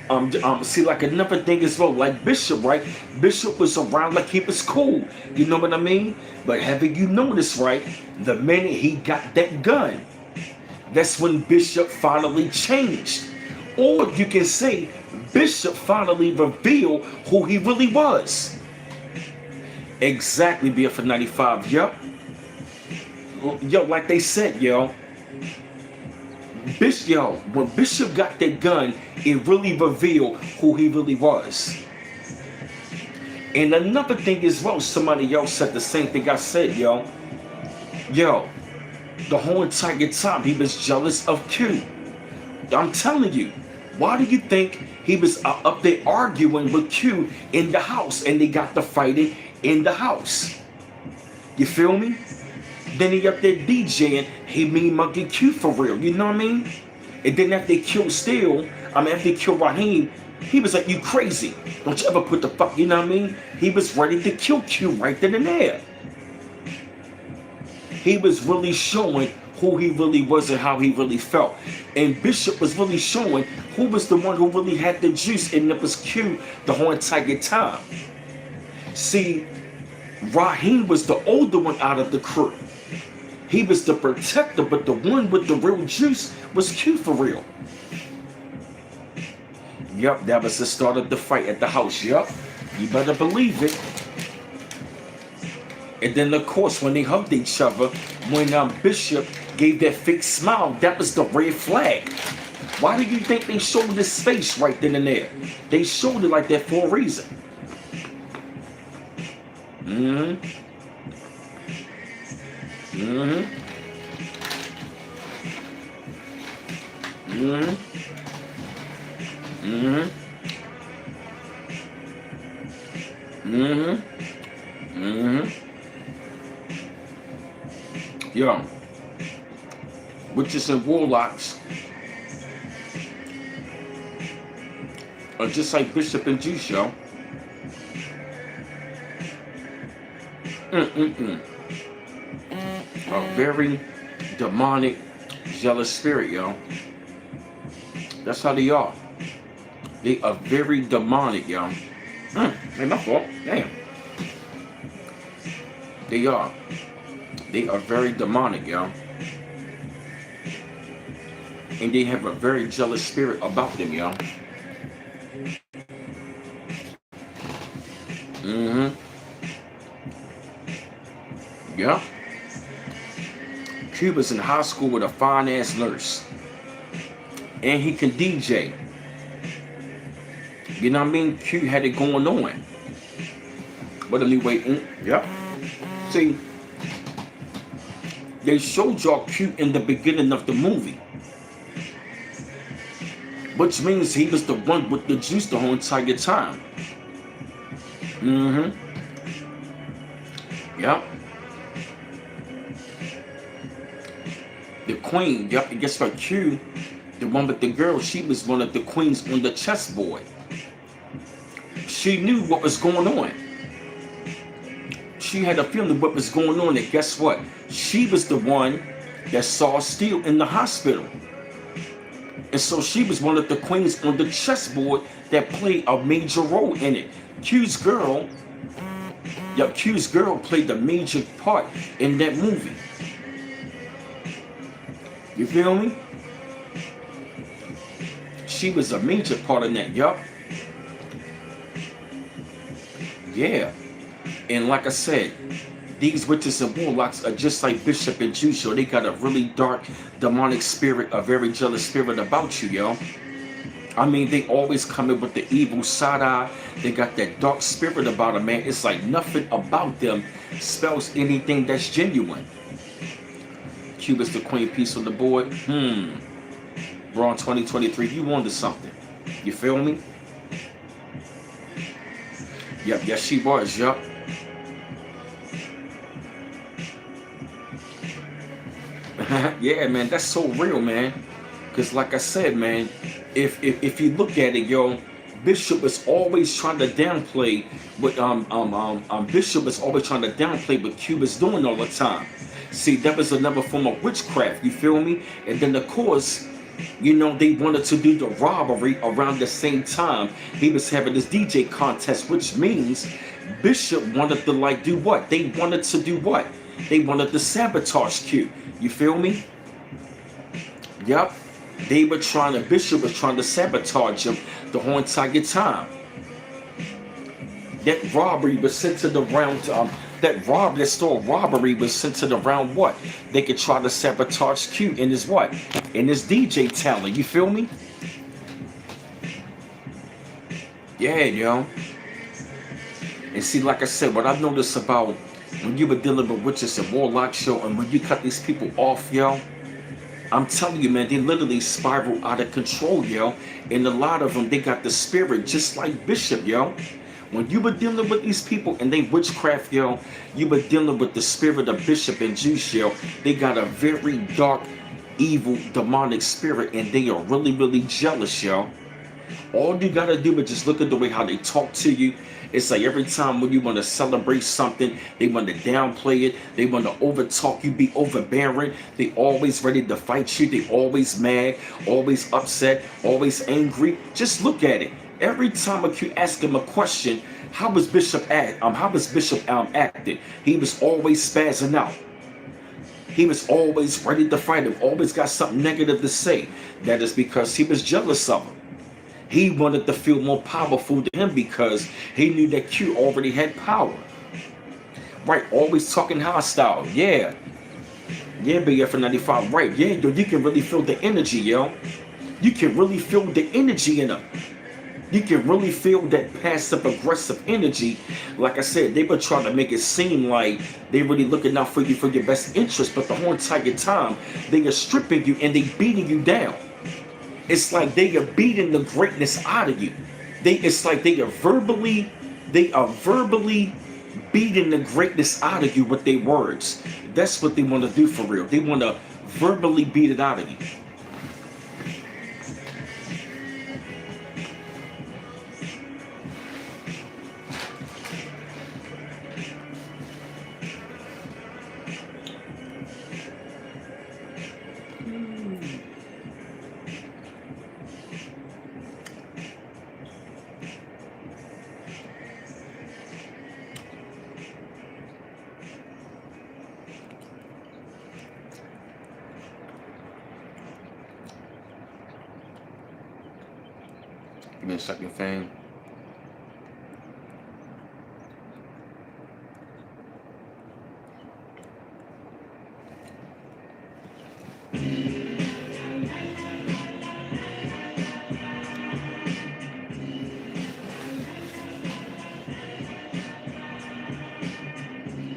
Another thing as well, like Bishop, right? Bishop was around like he was cool. You know what I mean? But haven't you noticed, right? The minute he got that gun, that's when Bishop finally changed. Or you can say Bishop finally revealed who he really was. Exactly, BF 95. Yup. Yo, like they said, yo. When Bishop got that gun, it really revealed who he really was. And another thing as well, somebody else said the same thing I said, yo. Yo, the whole entire time he was jealous of Q. I'm telling you, why do you think he was up there arguing with Q in the house and they got to fighting in the house? You feel me? Then he up there DJing, he mean monkey Q for real, you know what I mean? And then after they killed Steele, after they killed Raheem, he was like, you crazy. Don't you ever put the fuck, you know what I mean? He was ready to kill Q right then and there. He was really showing who he really was and how he really felt. And Bishop was really showing who was the one who really had the juice, and it was Q the whole entire time. See, Raheem was the older one out of the crew. He was the protector, but the one with the real juice was Q for real. Yup, that was the start of the fight at the house. Yup, you better believe it. And then, of course, when they hugged each other, when Bishop gave that fake smile, that was the red flag. Why do you think they showed his face right then and there? They showed it like that for a reason. Mm-hmm. Mm-hmm. Mm-hmm. Mm-hmm. Mm-hmm. Mm-hmm. Yo, witches and warlocks are just like Bishop and Juice, yo. A very demonic, jealous spirit, yo. That's how they are. They are very demonic, yo. Ain't my fault. Damn. They are. They are very demonic, yo. and they have a very jealous spirit about them, y'all. Mm-hmm. Yeah. Q was in high school with a fine ass nurse, and he can DJ. You know what I mean? Q had it going on. But anyway, yeah. See, they showed y'all Q in the beginning of the movie, which means he was the one with the juice the whole entire time. Mm-hmm. Yep. The queen, yep, and guess what? Q, the one with the girl, she was one of the queens on the chessboard. She knew what was going on. She had a feeling what was going on, and guess what? She was the one that saw Steele in the hospital. And so she was one of the queens on the chessboard that played a major role in it. Q's girl played a major part in that movie. You feel me? She was a major part in that, yup. Yeah. And like I said, these witches and warlocks are just like Bishop and Jusho. They got a really dark, demonic spirit, a very jealous spirit about you, yo. I mean, they always come in with the evil side eye. They got that dark spirit about them, man. It's like nothing about them spells anything that's genuine. Q is the queen piece on the board. We're on 2023. You wanted something. You feel me? Yep, yes she was, yup. Yeah, man, that's so real, man. Cause like I said, man, if you look at it, yo, Bishop is always trying to downplay what Bishop is always trying to downplay what Q is doing all the time. See, that was another form of witchcraft, you feel me? And then of course, you know, they wanted to do the robbery around the same time he was having this DJ contest, which means Bishop wanted to like do what? They wanted to do what? They wanted to sabotage Q. You feel me? Yep. Bishop was trying to sabotage him the whole entire time. That robbery was centered around, that store robbery was centered around what? They could try to sabotage Q in his what? In his DJ talent, you feel me? Yeah, yo. And see, like I said, what I noticed about when you were dealing with witches and warlocks, yo, and when you cut these people off, yo, I'm telling you, man, they literally spiral out of control, yo. And a lot of them, they got the spirit just like Bishop, yo. When you were dealing with these people and they witchcraft, yo, you were dealing with the spirit of Bishop and Juice, yo. They got a very dark, evil, demonic spirit, and they are really, really jealous, yo. All you gotta do is just look at the way how they talk to you. It's like every time when you want to celebrate something, they want to downplay it. They want to overtalk you, be overbearing. They always ready to fight you. They always mad, always upset, always angry. Just look at it. Every time you ask him a question, how was Bishop acting? He was always spazzing out. He was always ready to fight him. Always got something negative to say. That is because he was jealous of him. He wanted to feel more powerful to him because he knew that Q already had power. Right, always talking hostile. Yeah. Yeah, BF95. Right, yeah, yo, you can really feel the energy, yo. You can really feel the energy in him. You can really feel that passive aggressive energy. Like I said, they were trying to make it seem like they really looking out for you for your best interest, but the whole entire time they are stripping you and they beating you down. It's like they are beating the greatness out of you. It's like they are verbally beating the greatness out of you with their words. That's what they want to do for real. They want to verbally beat it out of you. Give me a second, fam.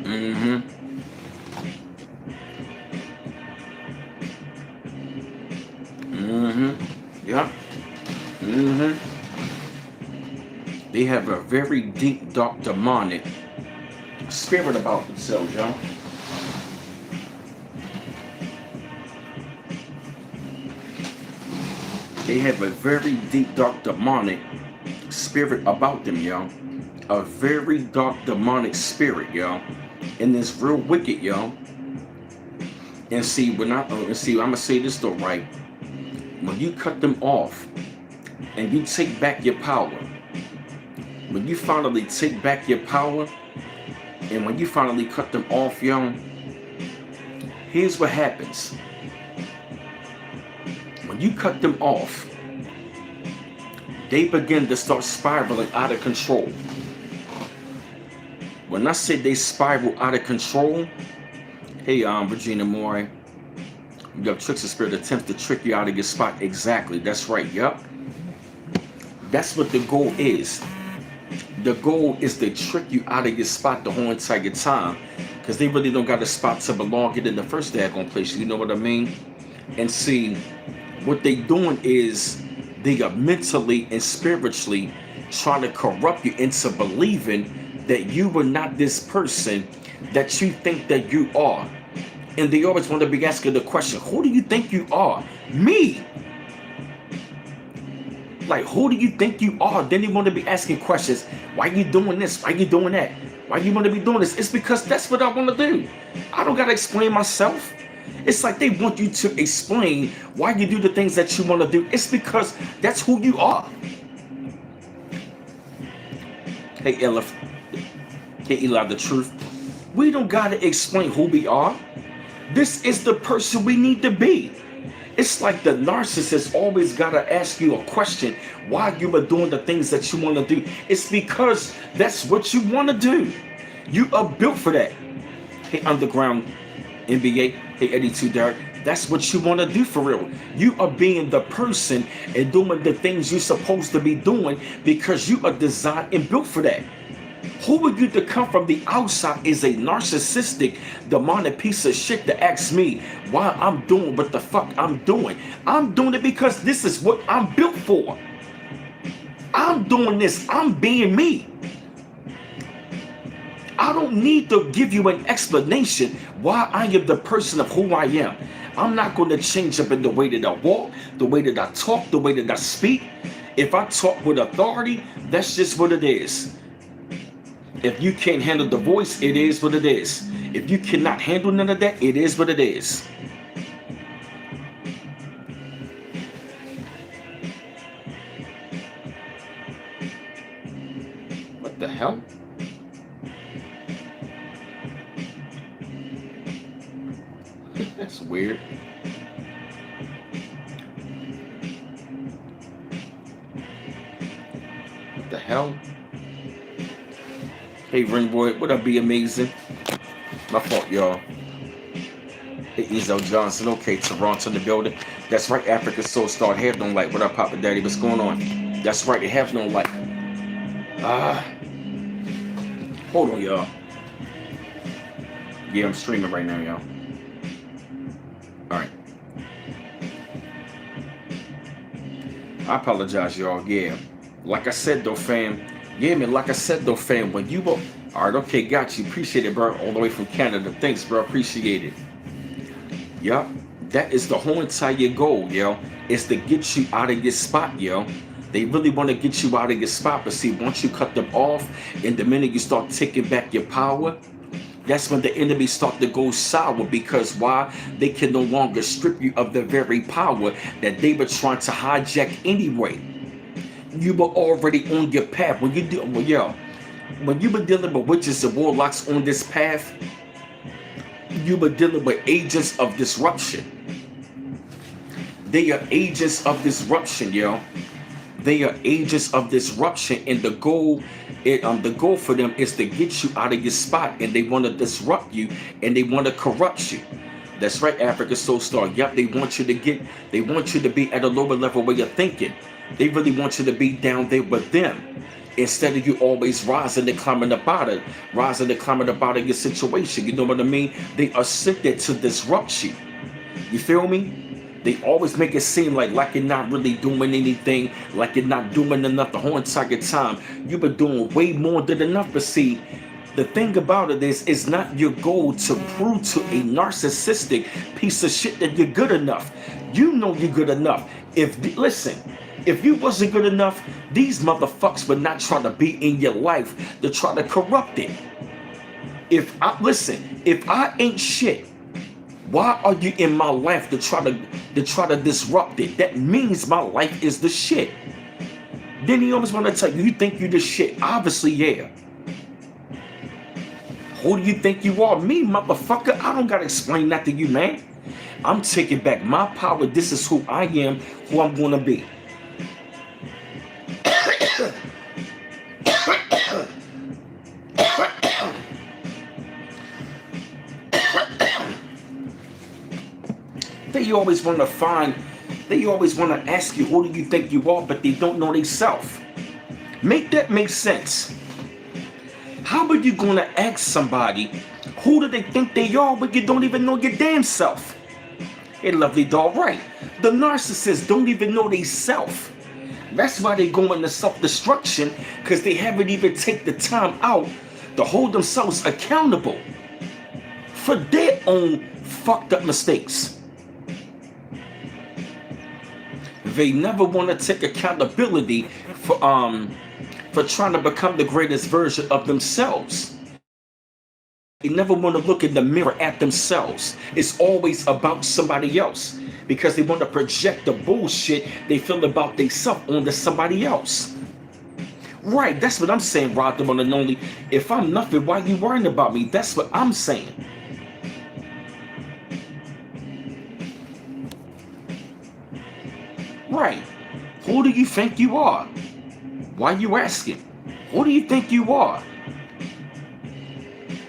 Mm-hmm. Mm-hmm. Yep. Mm-hmm. They have a very deep, dark, demonic spirit about themselves, y'all. They have a very deep, dark, demonic spirit about them, y'all. A very dark, demonic spirit, y'all. And it's real wicked, y'all. And see, I'm gonna say this though, right? When you cut them off and you take back your power, when you finally take back your power, and when you finally cut them off, y'all, here's what happens. When you cut them off, they begin to start spiraling out of control. When I say they spiral out of control, hey, Regina Moore, your trickster spirit attempts to trick you out of your spot. Exactly, that's right, yup. That's what the goal is. The goal is to trick you out of your spot the whole entire time, because they really don't got a spot to belong in the first daggone place. You know what I mean? And see, what they doing is they are mentally and spiritually trying to corrupt you into believing that you were not this person that you think that you are. And they always want to be asking the question, who do you think you are? Me. Like, who do you think you are? Then they want to be asking questions. Why you doing this? Why you doing that? Why you want to be doing this? It's because that's what I want to do. I don't got to explain myself. It's like they want you to explain why you do the things that you want to do. It's because that's who you are. Hey, Eli, the truth. We don't got to explain who we are. This is the person we need to be. It's like the narcissist always got to ask you a question why you are doing the things that you want to do. It's because that's what you want to do. You are built for that. Hey, Underground NBA. Hey, Eddie 2 Derek. That's what you want to do for real. You are being the person and doing the things you're supposed to be doing because you are designed and built for that. Who would you to come from the outside is a narcissistic, demonic piece of shit to ask me why I'm doing what the fuck I'm doing. I'm doing it because this is what I'm built for. I'm doing this. I'm being me. I don't need to give you an explanation why I am the person of who I am. I'm not going to change up in the way that I walk, the way that I talk, the way that I speak. If I talk with authority, that's just what it is. If you can't handle the voice, it is what it is. If you cannot handle none of that, it is what it is. What the hell? That's weird. What the hell? Hey, Renboy, what up, be amazing? My fault, y'all. Hey, Ezo Johnson. Okay, Toronto in the building. That's right, Africa Soul Star. Have no light. What up, Papa Daddy? What's going on? That's right, they have no light. Hold on, y'all. Yeah, I'm streaming right now, y'all. Alright. I apologize, y'all. Yeah. Like I said, though, fam. Yeah, man, like I said, though, fam, when you were... Alright, okay, got you. Appreciate it, bro. All the way from Canada. Thanks, bro. Appreciate it. Yup. That is the whole entire goal, yo. Is to get you out of your spot, yo. They really want to get you out of your spot. But see, once you cut them off, and the minute you start taking back your power, that's when the enemy start to go sour. Because why? They can no longer strip you of the very power that they were trying to hijack anyway. You were already on your path. When you were dealing with witches and warlocks on this path, you were dealing with agents of disruption. They are agents of disruption, yo. They are agents of disruption, and the goal for them is to get you out of your spot, and they want to disrupt you, and they want to corrupt you. That's right, Africa Soul Star. Yep, they want you to be at a lower level where you're thinking. They really want you to be down there with them, instead of you always rising and climbing up out of your situation. You know what I mean? They are sent there to disrupt you. You feel me? They always make it seem like you're not really doing anything, like you're not doing enough the whole entire time. You've been doing way more than enough. But see, the thing about it is, it's not your goal to prove to a narcissistic piece of shit that you're good enough. You know you're good enough. If you wasn't good enough, these motherfuckers would not try to be in your life to try to corrupt it. If I ain't shit, why are you in my life to try to disrupt it? That means my life is the shit. Then he always want to tell you think you the shit. Obviously, yeah. Who do you think you are? Me, motherfucker. I don't gotta explain that to you, man. I'm taking back my power. This is who I am, who I'm gonna be. They always want to ask you, who do you think you are, but they don't know themselves. Make that make sense. How are you going to ask somebody, who do they think they are, when you don't even know your damn self? Hey, lovely doll, right. The narcissists don't even know they self. That's why they go into self-destruction, because they haven't even taken the time out to hold themselves accountable for their own fucked up mistakes. They never want to take accountability for trying to become the greatest version of themselves. They never want to look in the mirror at themselves. It's always about somebody else, because they want to project the bullshit they feel about themselves onto somebody else. Right, that's what I'm saying, Rod, the one and only. If I'm nothing, why you worrying about me? That's what I'm saying. Right. Who do you think you are? Why you asking? Who do you think you are?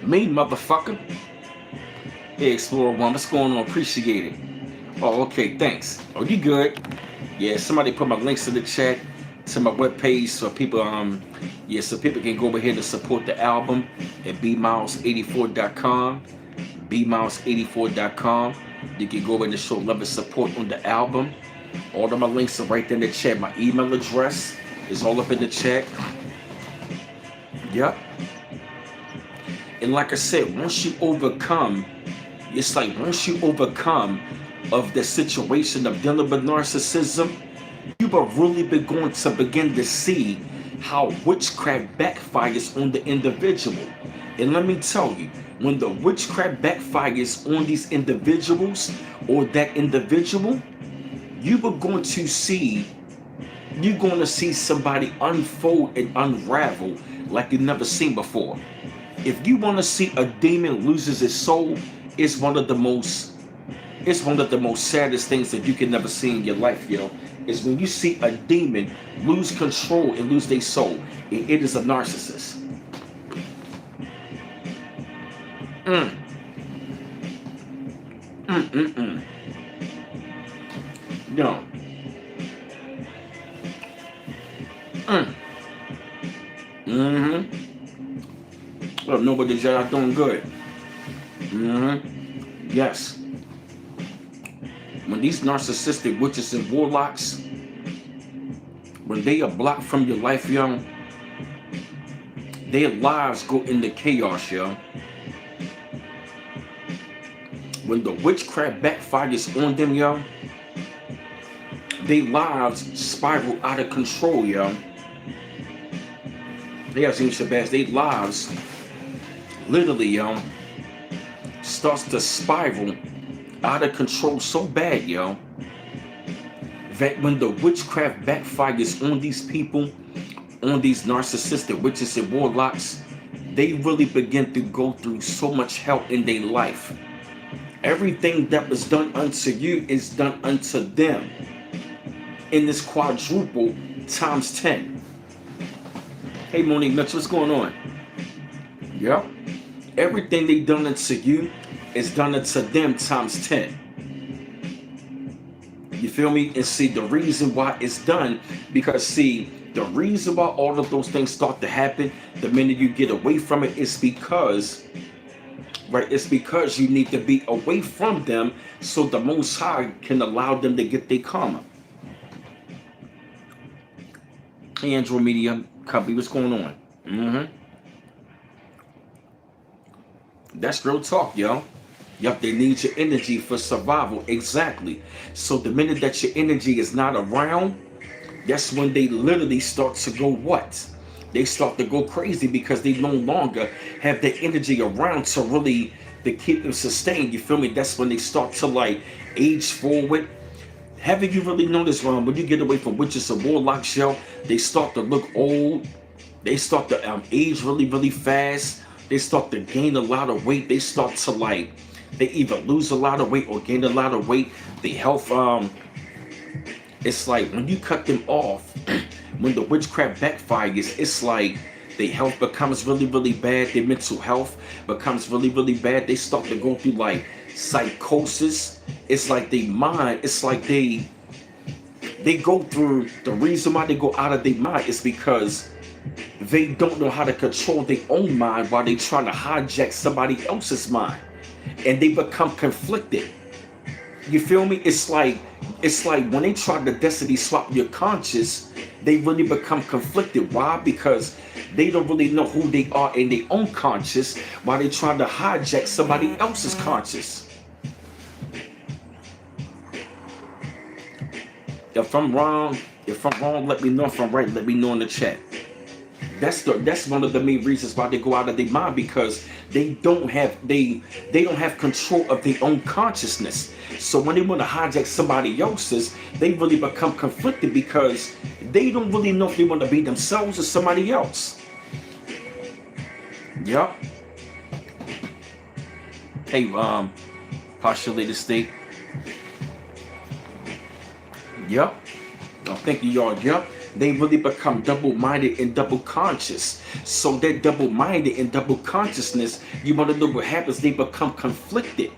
Me, motherfucker. Hey, Explorer One, what's going on? Appreciate it. Oh, okay, thanks. Oh, you good? Yeah, somebody put my links in the chat to my webpage so people so people can go over here to support the album at bmiles84.com. bmiles84.com. You can go over and show love and support on the album. All of my links are right there in the chat. My email address is all up in the chat. Yep. And like I said, once you overcome of the situation of dealing with narcissism, you are really going to begin to see how witchcraft backfires on the individual. And let me tell you, when the witchcraft backfires on these individuals or that individual, you're going to see somebody unfold and unravel like you've never seen before. If you want to see a demon loses its soul, it's one of the most saddest things that you can never see in your life, yo. Is when you see a demon lose control and lose their soul. And it is a narcissist. No. Well, nobody y'all doing good. Yes. When these narcissistic witches and warlocks, when they are blocked from your life, yo, their lives go into chaos, yo. When the witchcraft backfires on them, yo, their lives spiral out of control, yo. They have seen Shabazz, their lives literally, yo, starts to spiral out of control so bad, yo, that when the witchcraft backfires on these people, on these narcissistic witches and warlocks, they really begin to go through so much hell in their life. Everything that was done unto you is done unto them. in this quadruple times 10. Hey, Monique Mitchell, what's going on? Yeah. Everything they done unto you is done unto them times 10. You feel me? And see, the reason why it's done, because see, the reason why all of those things start to happen the minute you get away from it is because, right, it's because you need to be away from them so the Most High can allow them to get their karma. Hey, Android Media Company, what's going on? That's real talk, yo. Yup, they need your energy for survival. Exactly. So the minute that your energy is not around, that's when they literally start to go what? They start to go crazy because they no longer have the energy around to really to keep them sustained. You feel me? That's when they start to like age forward. Haven't you really noticed, Ron, when you get away from witches and warlocks, yo, they start to look old. They start to age really, really fast. They start to gain a lot of weight. They start to like, they either lose a lot of weight or gain a lot of weight. The health, it's like when you cut them off, when the witchcraft backfires, it's like their health becomes really, really bad. Their mental health becomes really, really bad. They start to go through like psychosis. It's like they mind, it's like they go through, the reason why they go out of their mind is because they don't know how to control their own mind while they trying to hijack somebody else's mind. And they become conflicted. You feel me? It's like when they try to destiny swap your conscious, they really become conflicted. Why? Because they don't really know who they are in their own conscious while they trying to hijack somebody else's conscious. If I'm wrong, let me know. If I'm right, let me know in the chat. That's one of the main reasons why they go out of their mind, because they don't have control of their own consciousness. So when they want to hijack somebody else's, they really become conflicted because they don't really know if they want to be themselves or somebody else. Yep. Hey, postulated state. Yep. Oh, thank you, y'all. Yep. They really become double-minded and double-conscious. So that double-minded and double-consciousness, you want to know what happens? They become conflicted.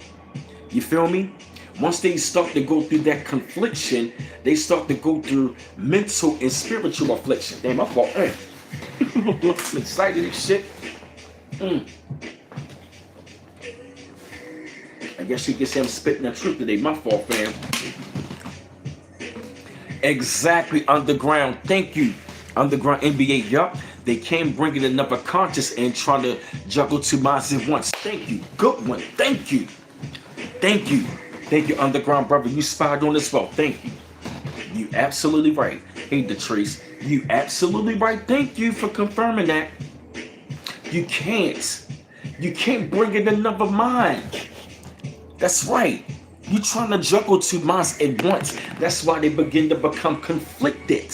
You feel me? Once they start to go through that confliction, they start to go through mental and spiritual affliction. Damn, my fault. I'm excited and shit. I guess you can say I'm spitting the truth today. My fault, fam. Exactly, Underground. Thank you, Underground NBA. Yup, they came bringing another conscious and trying to juggle two minds at once. Thank you, good one. Thank you, thank you, thank you, Underground brother. You spied on this well. Thank you. You absolutely right. Hey, Detrice, you absolutely right. Thank you for confirming that. You can't bring in another mind. That's right. You're trying to juggle two minds at once. That's why they begin to become conflicted.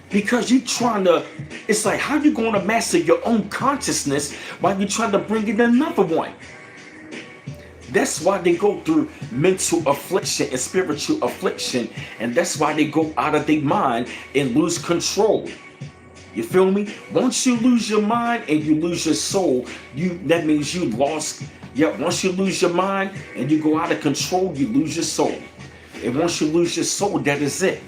Because you're trying to, it's like, how you going to master your own consciousness while you're trying to bring in another one? That's why they go through mental affliction and spiritual affliction. And that's why they go out of their mind and lose control. You feel me? Once you lose your mind and you lose your soul, that means you lost. Yeah, once you lose your mind and you go out of control, you lose your soul. And once you lose your soul, that is it.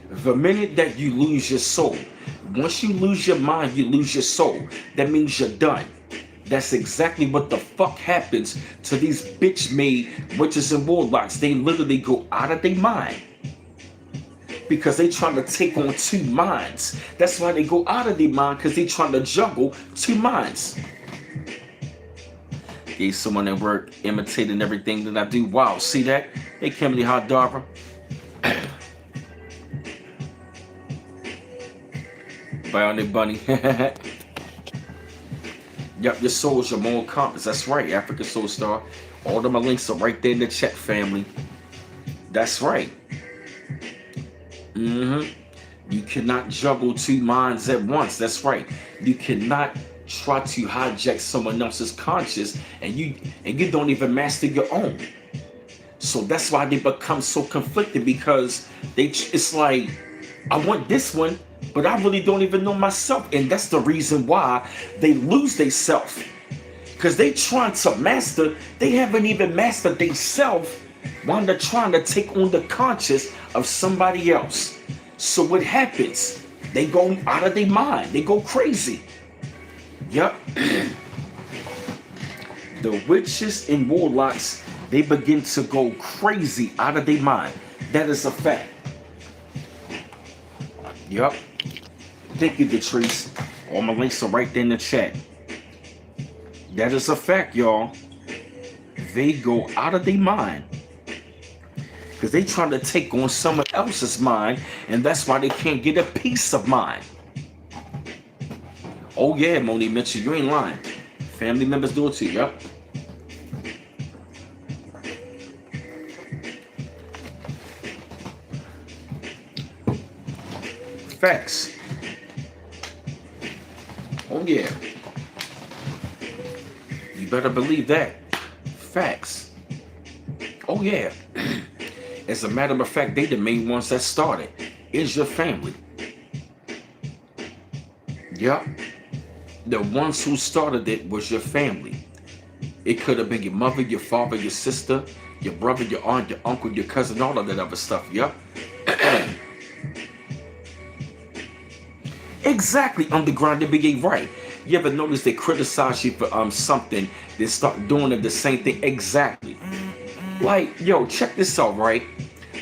The minute that you lose your soul, once you lose your mind, you lose your soul. That means you're done. That's exactly what the fuck happens to these bitch-made witches and warlocks. They literally go out of their mind because they trying to take on two minds. That's why they go out of their mind, because they trying to juggle two minds. Gave someone at work imitating everything that I do. Wow, see that? Hey, Kimberly Hardara. Bionic Bunny. Yep, your soul is your moral compass. That's right, African Soul Star. All of my links are right there in the chat, family. That's right. You cannot juggle two minds at once. That's right. You cannot try to hijack someone else's conscious and you don't even master your own. So that's why they become so conflicted, because it's like, I want this one, but I really don't even know myself. And that's the reason why they lose their self. Because they trying to master, they haven't even mastered themselves while they're trying to take on the conscious of somebody else. So what happens? They go out of their mind. They go crazy. Yep. The witches and warlocks, they begin to go crazy out of their mind. That is a fact. Yep. Thank you, Detrice. All my links are right there in the chat. That is a fact, y'all. They go out of their mind because they trying to take on someone else's mind, and that's why they can't get a peace of mind. Oh yeah, Moni Mitchell, you ain't lying. Family members do it to you, yep. Facts. Oh yeah. You better believe that. Facts. Oh yeah. As a matter of fact, they the main ones that started. It's your family. Yep. The ones who started it was your family. It could have been your mother, your father, your sister, your brother, your aunt, your uncle, your cousin, all of that other stuff. Yep. Exactly, Underground NBA, right. You ever notice they criticize you for something, they start doing the same thing? Exactly. Like, yo, check this out, right?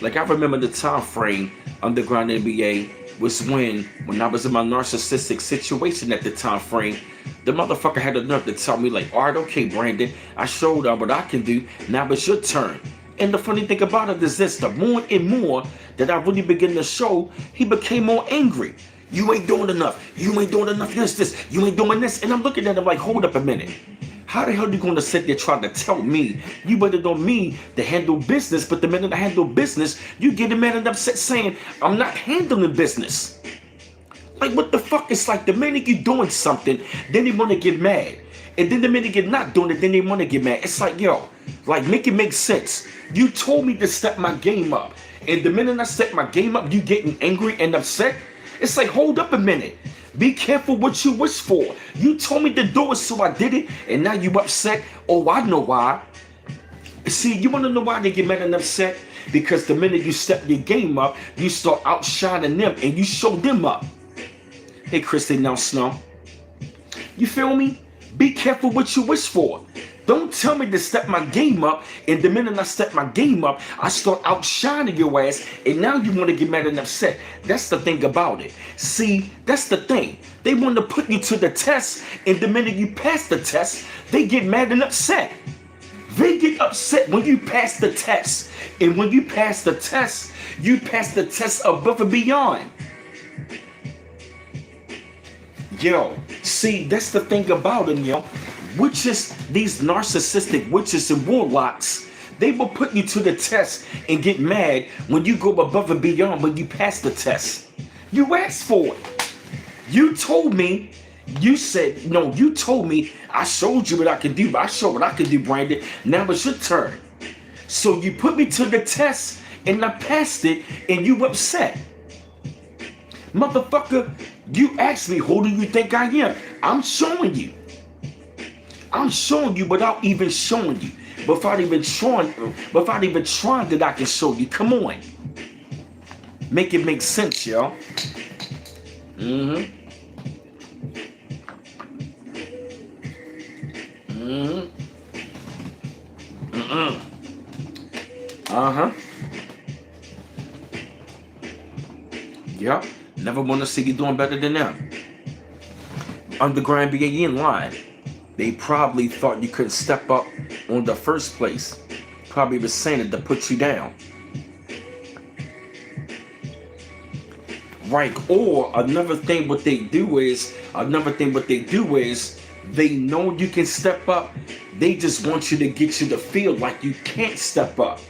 Like, I remember the time frame, Underground NBA, was when I was in my narcissistic situation at the time frame, the motherfucker had enough to tell me, like, all right, okay, Brandon, I showed up what I can do, now it's your turn. And the funny thing about it is this, the more and more that I really began to show, he became more angry. You ain't doing enough. You ain't doing enough this. You ain't doing this. And I'm looking at him like, hold up a minute. How the hell are you going to sit there trying to tell me you better than me to handle business, but the minute I handle business, you get mad and upset saying, I'm not handling business. Like, what the fuck? It's like the minute you're doing something, then they want to get mad. And then the minute you're not doing it, then they want to get mad. It's like, yo, like, make it make sense. You told me to step my game up. And the minute I step my game up, you getting angry and upset? It's like, hold up a minute. Be careful what you wish for. You told me to do it, so I did it, and now you upset. Oh, I know why. See, you want to know why they get mad and upset? Because the minute you step your game up, you start outshining them, and you show them up. Hey, Christy, now Snow. You feel me? Be careful what you wish for. Don't tell me to step my game up, and the minute I step my game up, I start outshining your ass, and now you want to get mad and upset. That's the thing about it. See, that's the thing. They want to put you to the test, and the minute you pass the test, they get mad and upset. They get upset when you pass the test, and when you pass the test, you pass the test above and beyond. Yo, see, that's the thing about them, yo. Witches, these narcissistic witches and warlocks, they will put you to the test and get mad when you go above and beyond, when you pass the test. You asked for it. You told me, you said, no, you told me, I showed you what I can do, I showed what I can do, Brandon. Now it's your turn. So you put me to the test and I passed it and you upset. Motherfucker, you asked me, who do you think I am? I'm showing you. I'm showing you without even showing you. Without even trying that I can show you. Come on. Make it make sense, y'all. Yep. Never want to see you doing better than them. Underground BAE in line. They probably thought you couldn't step up on the first place. Probably was saying it to put you down. Right, or another thing what they do is, they know you can step up. They just want you to get you to feel like you can't step up.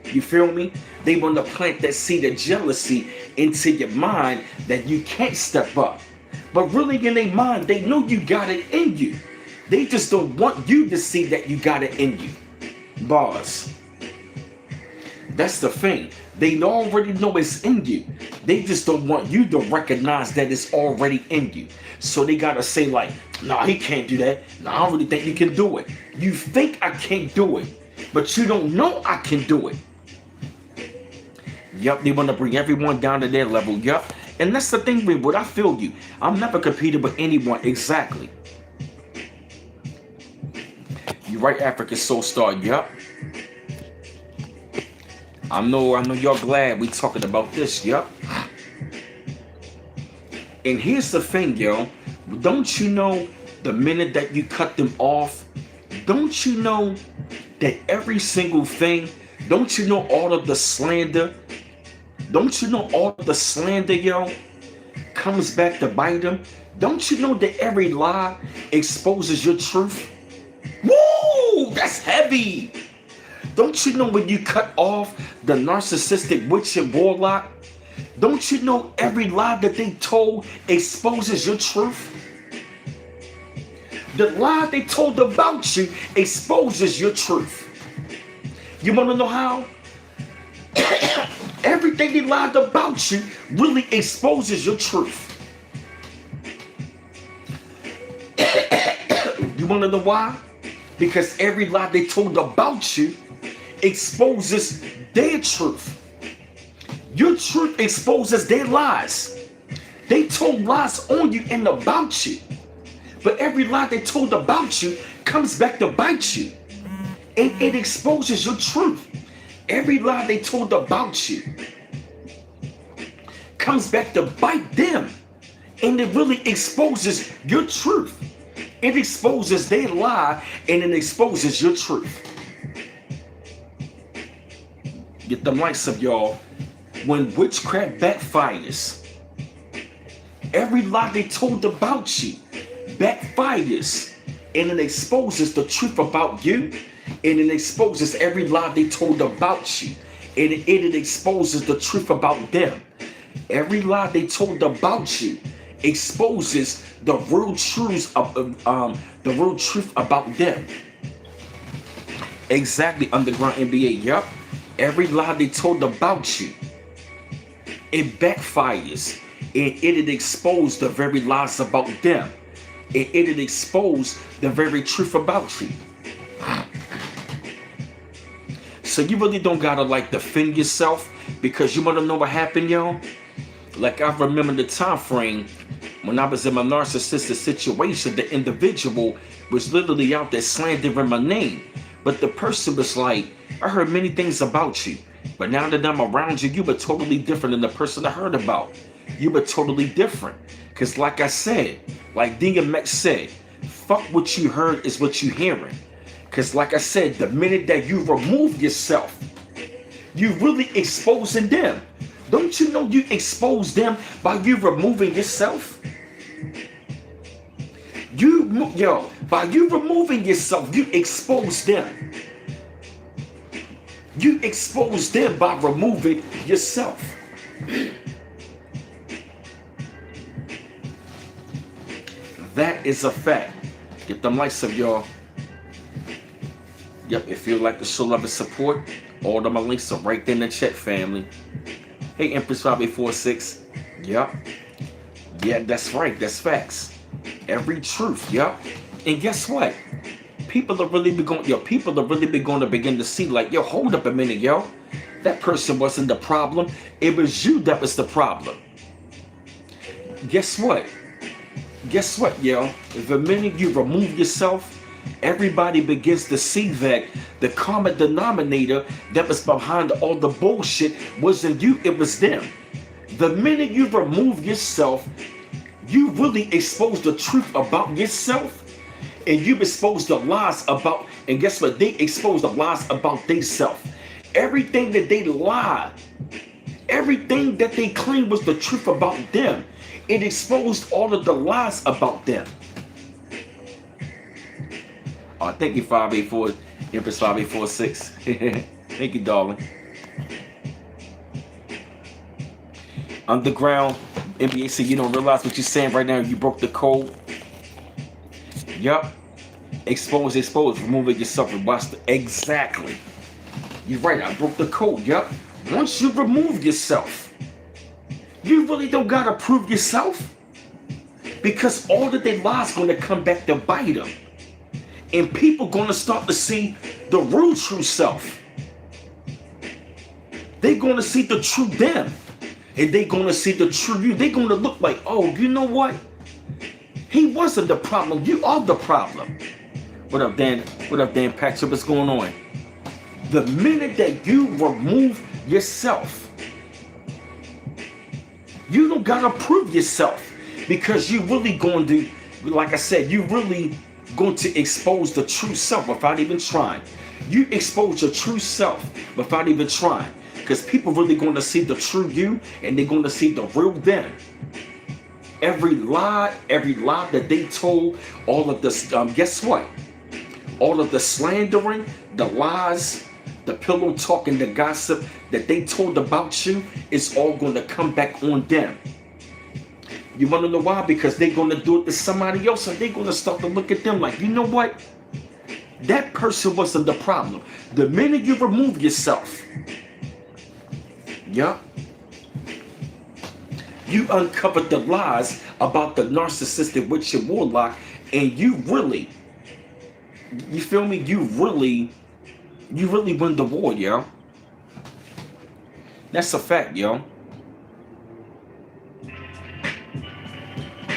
You feel me? They want to plant that seed of jealousy into your mind that you can't step up. But really in their mind, they know you got it in you. They just don't want you to see that you got it in you. Bars. That's the thing. They already know it's in you. They just don't want you to recognize that it's already in you. So they gotta say like, nah, he can't do that. Nah, I don't really think he can do it. You think I can't do it, but you don't know I can do it. Yup, they want to bring everyone down to their level. Yup. And that's the thing with what I feel you. I'm never competing with anyone. Exactly. You right, African Soul Star. Yup. I know y'all glad we talking about this. Yup. And here's the thing, yo. Don't you know the minute that you cut them off, don't you know that every single thing, don't you know all of the slander, don't you know all of the slander, yo, comes back to bite them? Don't you know that every lie exposes your truth? Woo! That's heavy! Don't you know when you cut off the narcissistic witch and warlock? Don't you know every lie that they told exposes your truth? The lie they told about you exposes your truth. You want to know how? Everything they lied about you really exposes your truth. You want to know why? Because every lie they told about you exposes their truth. Your truth exposes their lies. They told lies on you and about you. But every lie they told about you comes back to bite you. And it exposes your truth. Every lie they told about you comes back to bite them. And it really exposes your truth. It exposes their lie and it exposes your truth. Get the likes of y'all. When witchcraft backfires, every lie they told about you backfires, and it exposes the truth about you, and it exposes every lie they told about you, and it exposes the truth about them. Every lie they told about you exposes the real truths of the real truth about them. Exactly, Underground NBA. Yup. Every lie they told about you, it backfires, and it exposed the very lies about them. It exposed the very truth about you. So you really don't gotta like defend yourself, because you wanna know what happened, yo? Like I remember the time frame when I was in my narcissistic situation, the individual was literally out there slandering my name. But the person was like, I heard many things about you, but now that I'm around you, you were totally different than the person I heard about. You were totally different. Because like I said, like DMX said, fuck what you heard is what you hearing. Because like I said, the minute that you remove yourself, you really exposing them. Don't you know you expose them by you removing yourself? By you removing yourself, you expose them. You expose them by removing yourself. That is a fact. Get them likes of y'all. Yep, if you like to show love and support, all of my links are right there in the chat, family. Hey, Empress 5846. Yep. Yeah, that's right. That's facts. Every truth. Yep. And guess what? People are really going to begin to see like, yo, hold up a minute, yo. That person wasn't the problem. It was you that was the problem. Guess what? Guess what, yo? The minute you remove yourself, everybody begins to see that the common denominator that was behind all the bullshit wasn't you, it was them. The minute you remove yourself, you really expose the truth about yourself, and you expose the lies about, and guess what? They expose the lies about themselves. Everything that they lie, everything that they claim was the truth about them, it exposed all of the lies about them. Thank you, 584, Empress 5846. Thank you, darling. Underground NBA said you don't realize what you're saying right now. You broke the code. Yup. Expose. Remove it yourself and watch the. Exactly. You're right, I broke the code, yup. Once you remove yourself, you really don't gotta prove yourself. Because all of their lies gonna come back to bite them. And people gonna start to see the real true self. They gonna see the true them. And they gonna see the true you. They gonna look like, oh, you know what? He wasn't the problem, you are the problem. What up, Dan? What up, Dan Patrick? What's going on? The minute that you remove yourself, you don't gotta prove yourself. Because you really going to, like I said, you really going to expose the true self without even trying. You expose your true self without even trying. Because people really going to see the true you, and they're going to see the real them. Every lie that they told, all of this, guess what? All of the slandering, the lies, the pillow talking, the gossip that they told about you, is all going to come back on them. You want to know why? Because they're going to do it to somebody else, and they're going to start to look at them like, you know what? That person wasn't the problem. The minute you remove yourself, yeah, you uncovered the lies about the narcissistic witch and warlock, and you really, you feel me? You really win the war, yo. That's a fact, yo.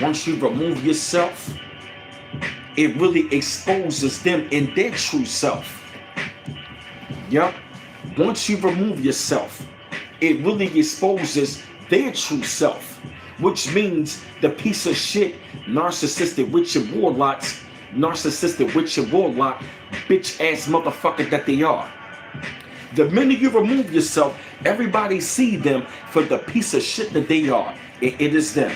Once you remove yourself, it really exposes them in their true self. Yep. Once you remove yourself, it really exposes their true self, which means the piece of shit, narcissistic witch and warlocks, narcissistic witch and warlock, bitch ass motherfucker that they are. The minute you remove yourself, everybody see them for the piece of shit that they are. It is them.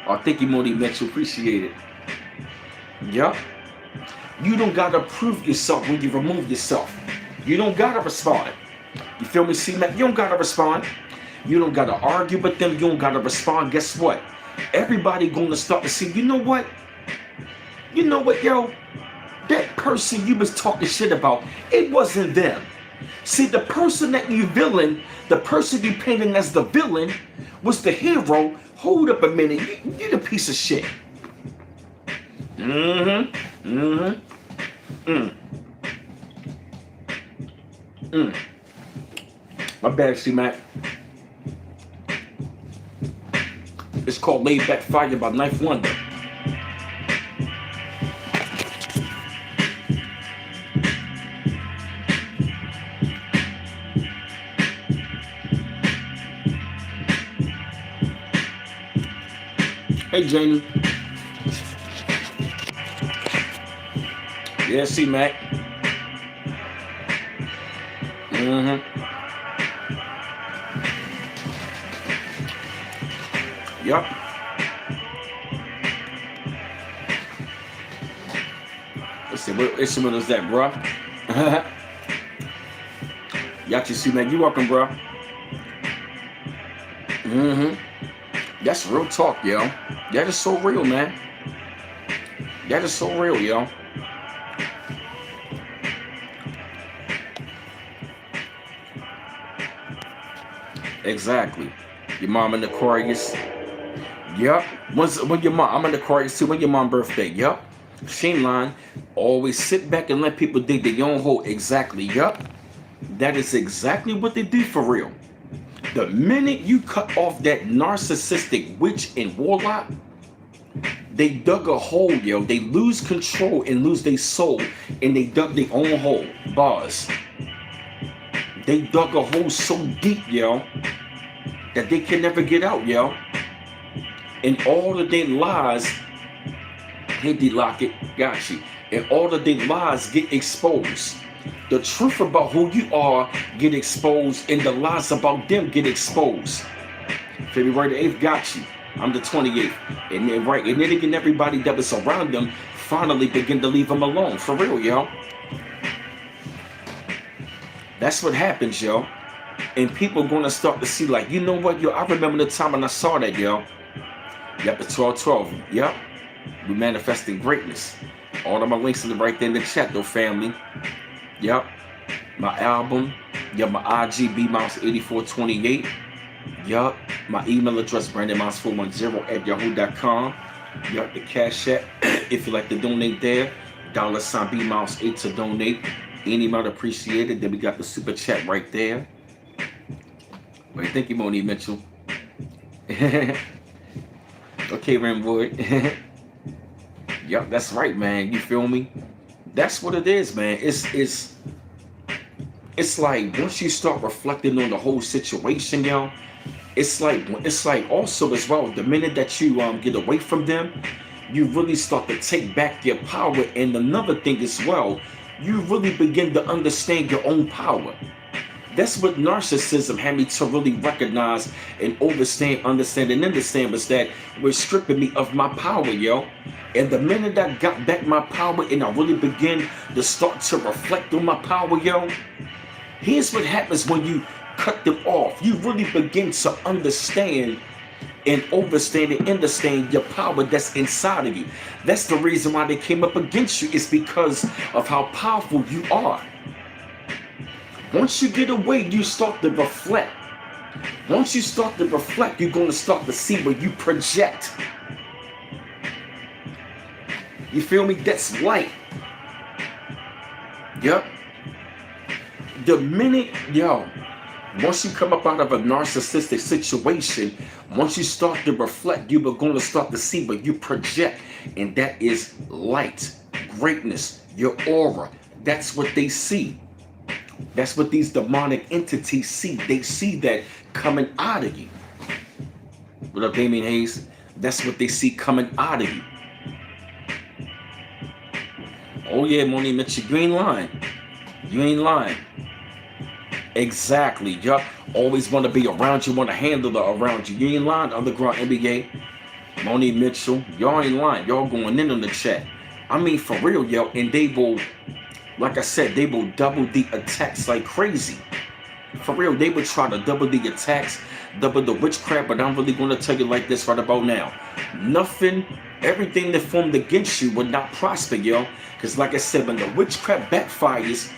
Oh, thank you, Moni Metro. Appreciate it. Yup. You don't gotta prove yourself when you remove yourself. You don't gotta respond. You feel me, C-Mac? You don't gotta respond. You don't gotta argue with them. You don't gotta respond. Guess what? Everybody gonna start to see, you know what? You know what, yo? That person you was talking shit about, it wasn't them. See, the person that you villain, the person you painting as the villain, was the hero. Hold up a minute, you're the piece of shit. My bad, C-Mac. It's called Laid Backfire by Knife Wonder. Hey, Jamie. Yeah, C-Mac. Yup. Let's see, what instrument is that, bro? Yachi C-Mac, you welcome, bro. That's real talk, yo. That is so real, man. That is so real, yo. Exactly. Your mom in Aquarius. Yup. When your mom, I'm in Aquarius too. When your mom's birthday. Yup. Shane line. Always sit back and let people dig their own hole. Exactly. Yup. That is exactly what they do for real. The minute you cut off that narcissistic witch and warlock, they dug a hole, yo. They lose control and lose their soul, and they dug their own hole. Bars. They dug a hole so deep, yo, that they can never get out, yo. And all of their lies, hey, D-Lock it, got you. And all of their lies get exposed. The truth about who you are get exposed, and the lies about them get exposed. February the 8th, got you. I'm the 28th. And then, right, and then again, everybody that was around them finally begin to leave them alone. For real, yo. That's what happens, yo. And people gonna start to see, like, you know what, yo, I remember the time when I saw that, yo. Yep, the 12-12. Yep. We manifesting greatness. All of my links are right there in the chat, though, family. Yep. My album. Yep. My IG bmouse8428. Yup. My email address, brandonmouse410@yahoo.com. Yup. The Cash App, if you like to donate there, $ bmouse8 to donate. Any amount appreciated. Then we got the super chat right there. Wait, thank you, Monique Mitchell. Okay, Ramboy. Yup, that's right, man. You feel me? That's what it is, man. It's like once you start reflecting on the whole situation, yo, it's like also as well, the minute that you get away from them, you really start to take back your power. And another thing as well, you really begin to understand your own power. That's what narcissism had me to really recognize and understand was that we're stripping me of my power, yo. And the minute I got back my power and I really begin to start to reflect on my power, yo, here's what happens when you cut them off. You really begin to understand and understand your power that's inside of you. That's the reason why they came up against you. It's because of how powerful you are. Once you get away, you start to reflect. Once you start to reflect, you're going to start to see where you project. You feel me? That's light. Yep. The minute, yo, once you come up out of a narcissistic situation, once you start to reflect, you are going to start to see where you project. And that is light, greatness, your aura. That's what they see. That's what these demonic entities see. They see that coming out of you. What up, Damien Hayes? That's what they see coming out of you. Oh yeah, Monique Mitchell, you ain't lying. You ain't lying. Exactly. Yup. Always want to be around you, want to handle it around you. You ain't lying, Underground NBA. Monique Mitchell, y'all ain't lying. Y'all going in on the chat. I mean, for real, yo. And they will, like I said, they will double the attacks like crazy. For real, they would try to double the attacks, double the witchcraft, but I'm really going to tell you like this right about now. Nothing, everything that formed against you would not prosper, yo. Because like I said, when the witchcraft backfires,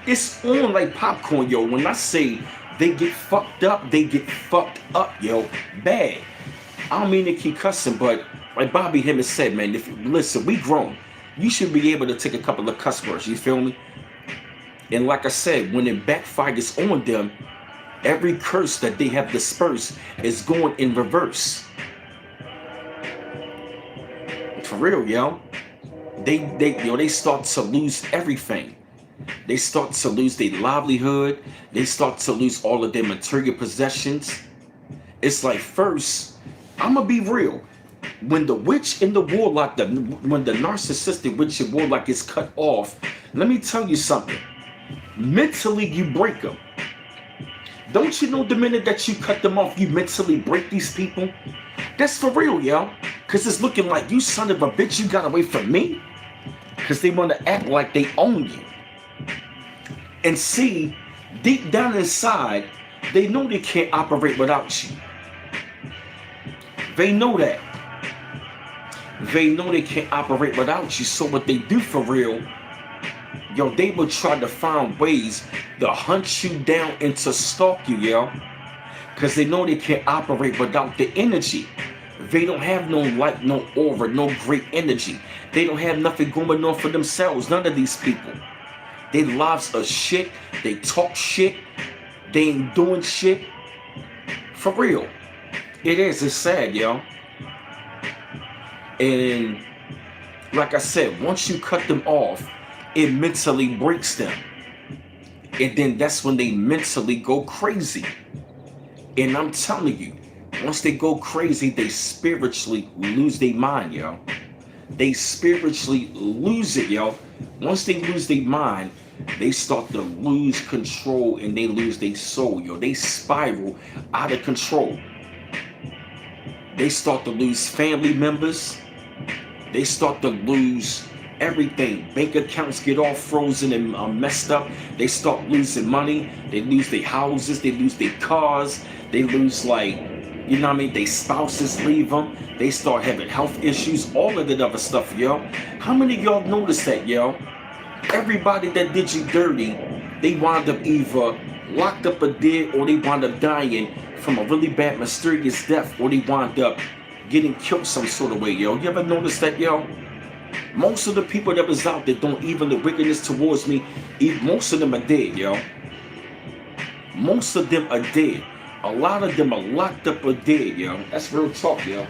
it's on like popcorn, yo. When I say they get fucked up, they get fucked up, yo. Bad. I don't mean to keep cussing, but like Bobby Hemmett said, man, if listen, we grown. You should be able to take a couple of cuss words, you feel me? And like I said, when it backfires on them, every curse that they have dispersed is going in reverse. For real, yo. They start to lose everything. They start to lose their livelihood. They start to lose all of their material possessions. It's like, first, I'm gonna be real. When the witch and the warlock, when the narcissistic witch and warlock is cut off, let me tell you something. Mentally, you break them. Don't you know the minute that you cut them off, you mentally break these people? That's for real, yo. Because it's looking like, you son of a bitch, you got away from me. Because they want to act like they own you. And see, deep down inside, they know they can't operate without you. They know that. They know they can't operate without you. So what they do for real, yo, they will try to find ways to hunt you down and to stalk you, yo. Because they know they can't operate without the energy. They don't have no light, no aura, no great energy. They don't have nothing going on for themselves. None of these people. Their lives are shit. They talk shit. They ain't doing shit. For real. It is. It's sad, yo. And like I said, once you cut them off, it mentally breaks them. And then that's when they mentally go crazy. And I'm telling you, once they go crazy, they spiritually lose their mind, yo. They spiritually lose it, yo. Once they lose their mind, they start to lose control and they lose their soul, yo. They spiral out of control. They start to lose family members. They start to lose everything. Bank accounts get all frozen and messed up. They start losing money. They lose their houses. They lose their cars. They lose, like, you know what I mean? Their spouses leave them. They start having health issues. All of that other stuff, yo. How many of y'all notice that, yo? Everybody that did you dirty, they wound up either locked up or dead, or they wound up dying from a really bad mysterious death, or they wound up getting killed some sort of way, yo. You ever notice that, yo? Most of the people that was out there doing even the wickedness towards me, most of them are dead, yo. Most of them are dead. A lot of them are locked up or dead, yo. That's real talk, yo.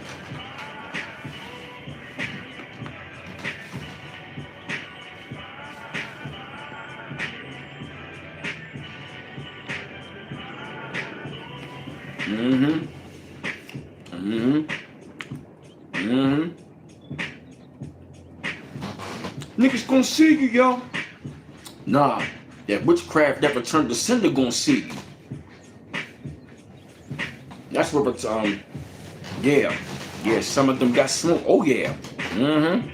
Niggas gonna see you, yo. Nah, that witchcraft never turned to sender gonna see you. That's what it's, yeah. Yeah, some of them got smoked. Oh, yeah. I'm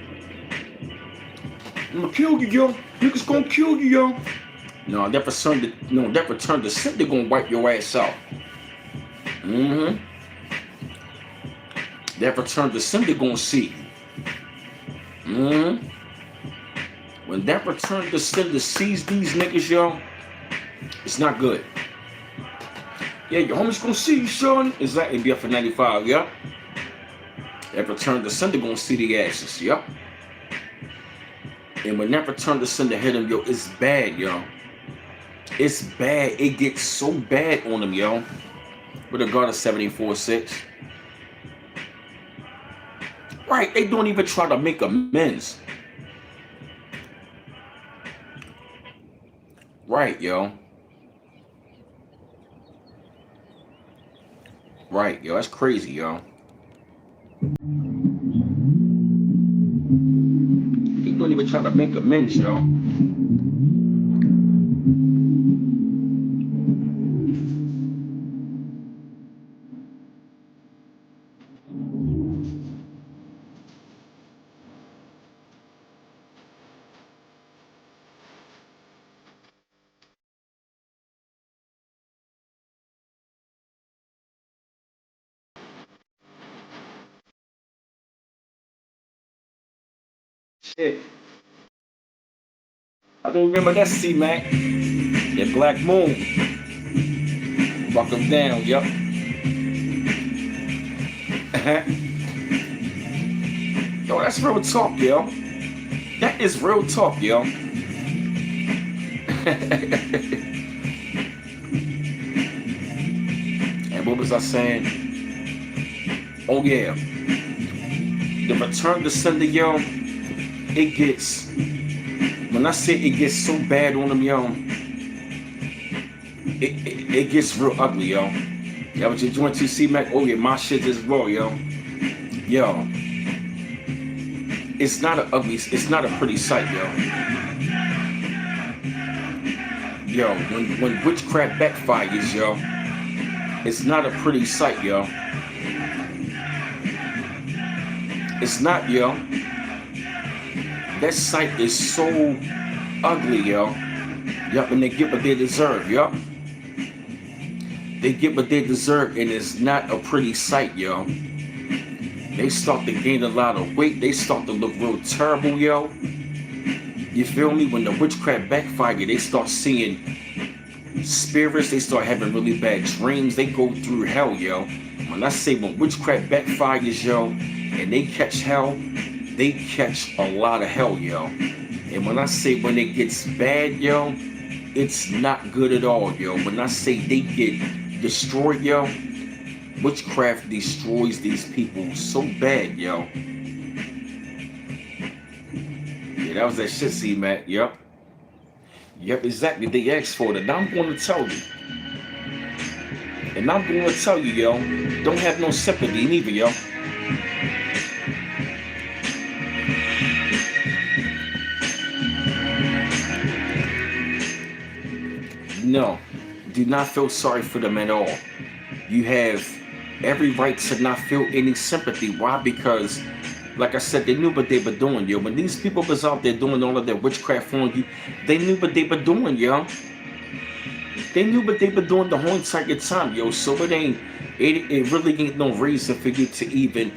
gonna kill you, yo. Niggas gonna kill you, yo. No, that return to sender gonna wipe your ass out. That return to sender gonna see you. When that return to sender sees these niggas, yo, it's not good. Yeah, your homies gonna see you, son. Exactly, BF for 95, yeah. That return to sender gonna see the asses, yeah. And when that return to sender hit him, yo, it's bad, yo. It's bad. It gets so bad on him, yo. With regard to 746. Right, they don't even try to make amends. Right, yo. Right, yo, that's crazy, yo. They don't even try to make amends, yo. Shit. I don't remember that C-Mac. That Black Moon. Walk them down, yup. Yo, that's real talk, yo. That is real talk, yo. And what was I saying? Oh, yeah. The return to sender, yo, it gets, when I say it gets so bad on them, yo, it gets real ugly, yo. Yeah, but you joint to C-Mac, oh yeah, my shit is raw, yo. Yo. It's not a pretty sight, yo. Yo, when witchcraft backfires, yo, it's not a pretty sight, yo. It's not, yo. That sight is so ugly, yo. Yup, and they get what they deserve, yup. They get what they deserve, and it's not a pretty sight, yo. They start to gain a lot of weight. They start to look real terrible, yo. You feel me? When the witchcraft backfire, they start seeing spirits. They start having really bad dreams. They go through hell, yo. When I say when witchcraft backfires, yo, and they catch hell, they catch a lot of hell, yo. And when I say when it gets bad, yo, it's not good at all, yo. When I say they get destroyed, yo, witchcraft destroys these people so bad, yo. Yeah, that was that shit, C-Mac, yep. Yep, exactly. They asked for it, and I'm going to tell you. And I'm going to tell you, yo, don't have no sympathy neither, yo. No, do not feel sorry for them at all. You have every right to not feel any sympathy. Why? Because, like I said, they knew what they were doing, yo. When these people was out there doing all of their witchcraft on you, they knew what they were doing, yo. They knew what they were doing the whole entire time, yo. So it really ain't no reason for you to even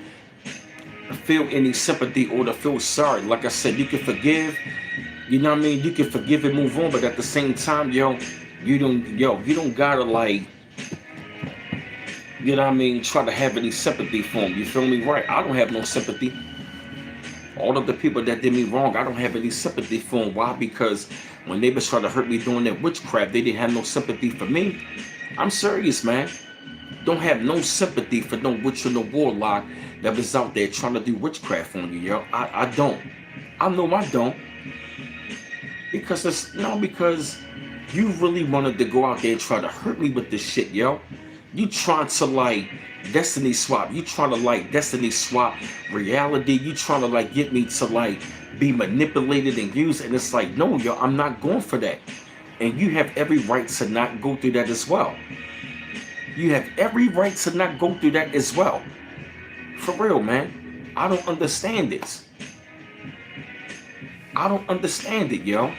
feel any sympathy or to feel sorry. Like I said, you can forgive, You know what I mean? You can forgive and move on, but at the same time, you don't gotta like, you know what I mean, try to have any sympathy for them. You feel me? Right. I don't have no sympathy. All of the people that did me wrong, I don't have any sympathy for them. Why? Because when they was trying to hurt me doing that witchcraft, they didn't have no sympathy for me. I'm serious, man. Don't have no sympathy for no witch or no warlock that was out there trying to do witchcraft on you, yo. I don't. I know I don't. Because because you really wanted to go out there and try to hurt me with this shit, yo. You trying to like destiny swap. You trying to like destiny swap reality. You trying to like get me to like be manipulated and used. And it's like, no, yo, I'm not going for that. And you have every right to not go through that as well. You have every right to not go through that as well. For real, man. I don't understand this. I don't understand it, yo.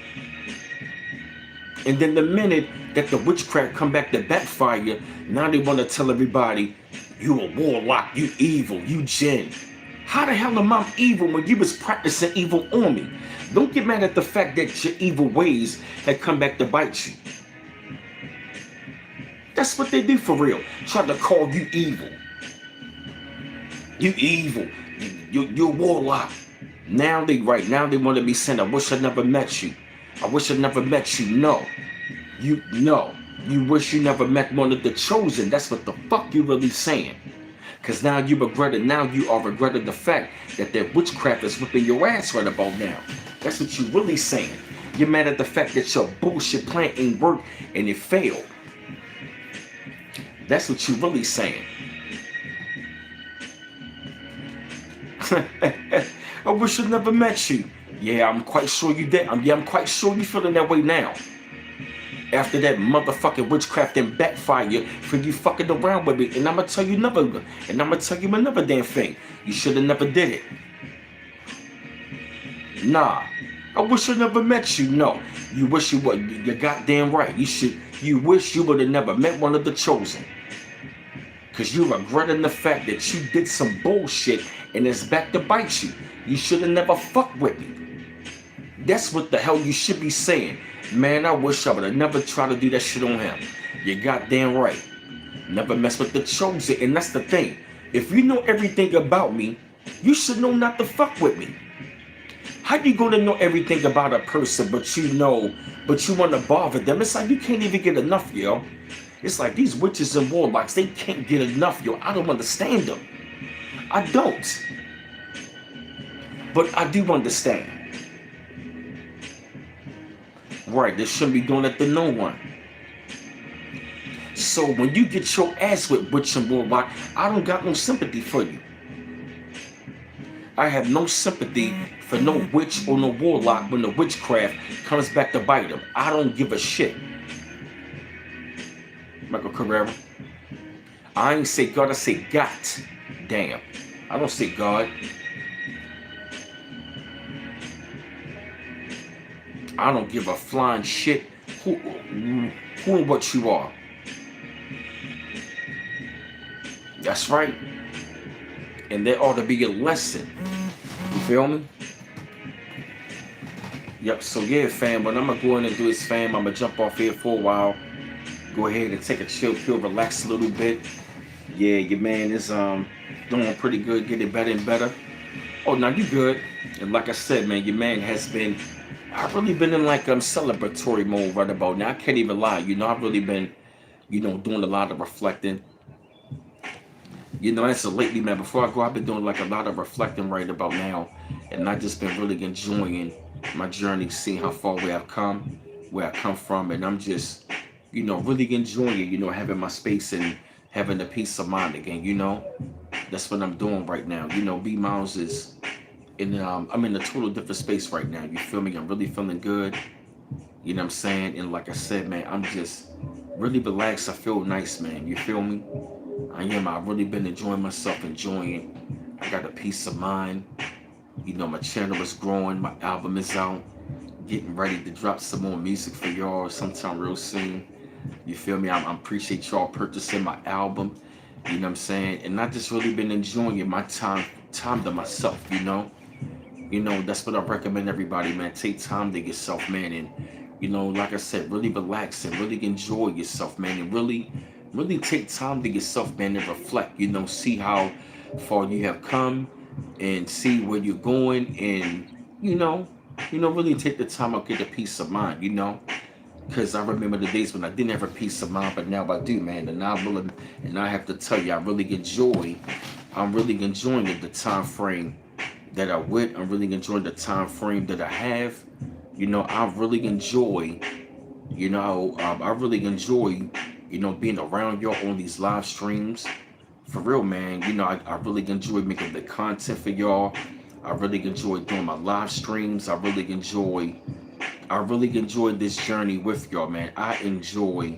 And then the minute that the witchcraft come back to backfire, now they want to tell everybody, you a warlock, you evil, you jinn. How the hell am I evil when you was practicing evil on me? Don't get mad at the fact that your evil ways had come back to bite you. That's what they do for real. Try to call you evil. You evil. You're a warlock. Now they want to be saying, I wish I never met you. I wish I never met you. No. You wish you never met one of the chosen. That's what the fuck you really saying. Because now you are regretting the fact that that witchcraft is whipping your ass right about now. That's what you really saying. You're mad at the fact that your bullshit plan ain't work and it failed. That's what you really saying. I wish I never met you. Yeah, I'm quite sure you did. I'm quite sure you feeling that way now. After that motherfucking witchcraft and backfire for you fucking around with me. And I'm going to tell you another damn thing. You should have never did it. Nah. I wish I never met you. No. You wish you would. You're goddamn right. You wish you would have never met one of the chosen. Because you're regretting the fact that you did some bullshit and it's back to bite you. You should have never fucked with me. That's what the hell you should be saying. Man, I wish I would have never tried to do that shit on him. You're goddamn right. Never mess with the chosen. And that's the thing. If you know everything about me, you should know not to fuck with me. How you gonna know everything about a person, but you want to bother them? It's like you can't even get enough, yo. It's like these witches and warlocks, they can't get enough, yo. I don't understand them. I don't. But I do understand. Right, they shouldn't be doing that to no one. So when you get your ass with witch and warlock, I don't got no sympathy for you. I have no sympathy for no witch or no warlock when the witchcraft comes back to bite them. I don't give a shit. Michael Carrera. I ain't say God, I say got. Damn. I don't say God. I don't give a flying shit who and what you are. That's right. And there ought to be a lesson. You feel me? Yep, so yeah, fam, but I'm going to go in and do this, fam. I'm going to jump off here for a while. Go ahead and take a chill pill, relax a little bit. Yeah, your man is doing pretty good, getting better and better. Oh, now you good. And like I said, man, your man has been... I've really been in like celebratory mode right about now. I can't even lie. I've really been, doing a lot of reflecting. As of lately, man, before I go, I've been doing like a lot of reflecting right about now. And I've just been really enjoying my journey, seeing how far where I come from. And I'm just, really enjoying, having my space and having the peace of mind again, That's what I'm doing right now. B Miles is... And I'm in a total different space right now. You feel me? I'm really feeling good. You know what I'm saying? And like I said, man, I'm just really relaxed. I feel nice, man. You feel me? I've really been enjoying myself, enjoying. I got a peace of mind. My channel is growing. My album is out. Getting ready to drop some more music for y'all sometime real soon. You feel me? I appreciate y'all purchasing my album. You know what I'm saying? And I just really been enjoying my time to myself, You know, that's what I recommend everybody, man. Take time to yourself, man, and you know, like I said, really relax and really enjoy yourself, man, and really take time to yourself, man, and reflect. You know, see how far you have come, and see where you're going, and you know, really take the time out, get a peace of mind. You know, because I remember the days when I didn't have a peace of mind, but now I do, man. And I really, and I have to tell you, I'm really enjoying the time frame that I with. I'm really enjoying the time frame that I have. You know, I really enjoy, I really enjoy, being around y'all on these live streams. For real, man. You know, I really enjoy making the content for y'all. I really enjoy doing my live streams. I really enjoy this journey with y'all, man. I enjoy,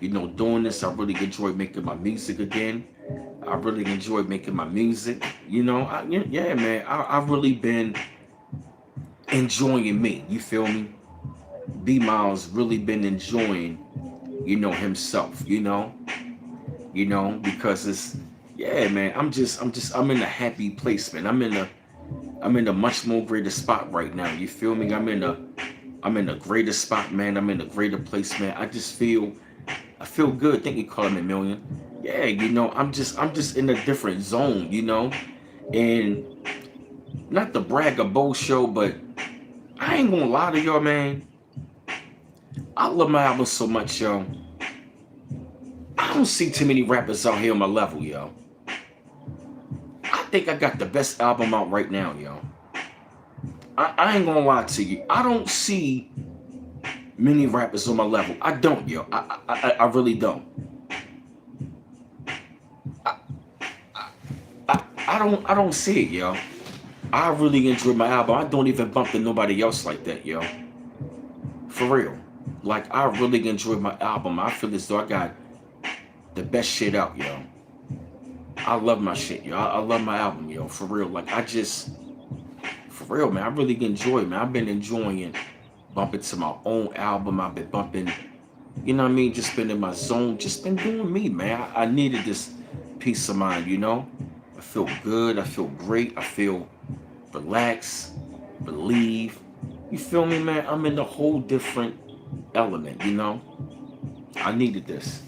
doing this. I really enjoy making my music again. I really enjoy making my music. Yeah, man. I've really been enjoying me. You feel me? B Miles really been enjoying, himself. Because it's, yeah, man. I'm in a happy place, man. I'm in a much more greater spot right now. You feel me? I'm in a greater spot, man. I'm in a greater place, man. I feel good. Thank you, calling me a million. Yeah, I'm just in a different zone, and not the brag or boast show, but I ain't gonna lie to y'all, man. I love my album so much, yo. I don't see too many rappers out here on my level, yo. I think I got the best album out right now, yo. I ain't gonna lie to you. I don't see many rappers on my level. I don't, yo. I really don't. I don't see it, yo. I really enjoy my album. I don't even bump to nobody else like that, yo. For real. Like, I really enjoy my album. I feel as though I got the best shit out, yo. I love my shit, yo. I love my album, yo. For real. Like, for real, man. I really enjoy it, man. I've been enjoying bumping to my own album. I've been bumping, you know what I mean? Just been in my zone. Just been doing me, man. I needed this peace of mind, I feel good. I feel great. I feel relaxed, believe. You feel me, man? I'm in a whole different element, I needed this.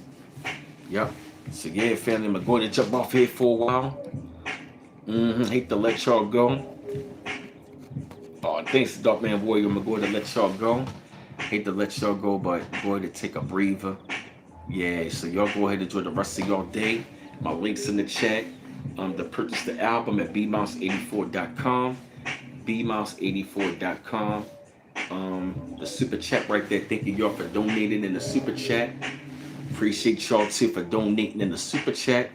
Yep. So yeah, family, I'm going to jump off here for a while. Hate to let y'all go. Oh, thanks, Dark Man Warrior. I'm going to let y'all go. Hate to let y'all go, but go ahead and take a breather. Yeah, so y'all go ahead and enjoy the rest of y'all day. My links in the chat. To purchase the album at bmouse84.com. bmouse84.com. The super chat right there. Thank you, y'all, for donating in the super chat. Appreciate y'all too for donating in the super chat.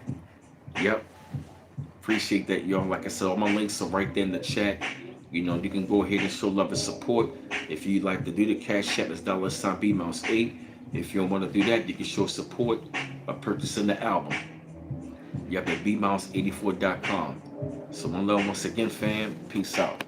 Yep. Appreciate that, y'all. Like I said, all my links are right there in the chat. You can go ahead and show love and support. If you'd like to do the cash app, it's $bmouse8. If you don't want to do that, you can show support by purchasing the album. Yep, at bmouse84.com. So one love once again, fam. Peace out.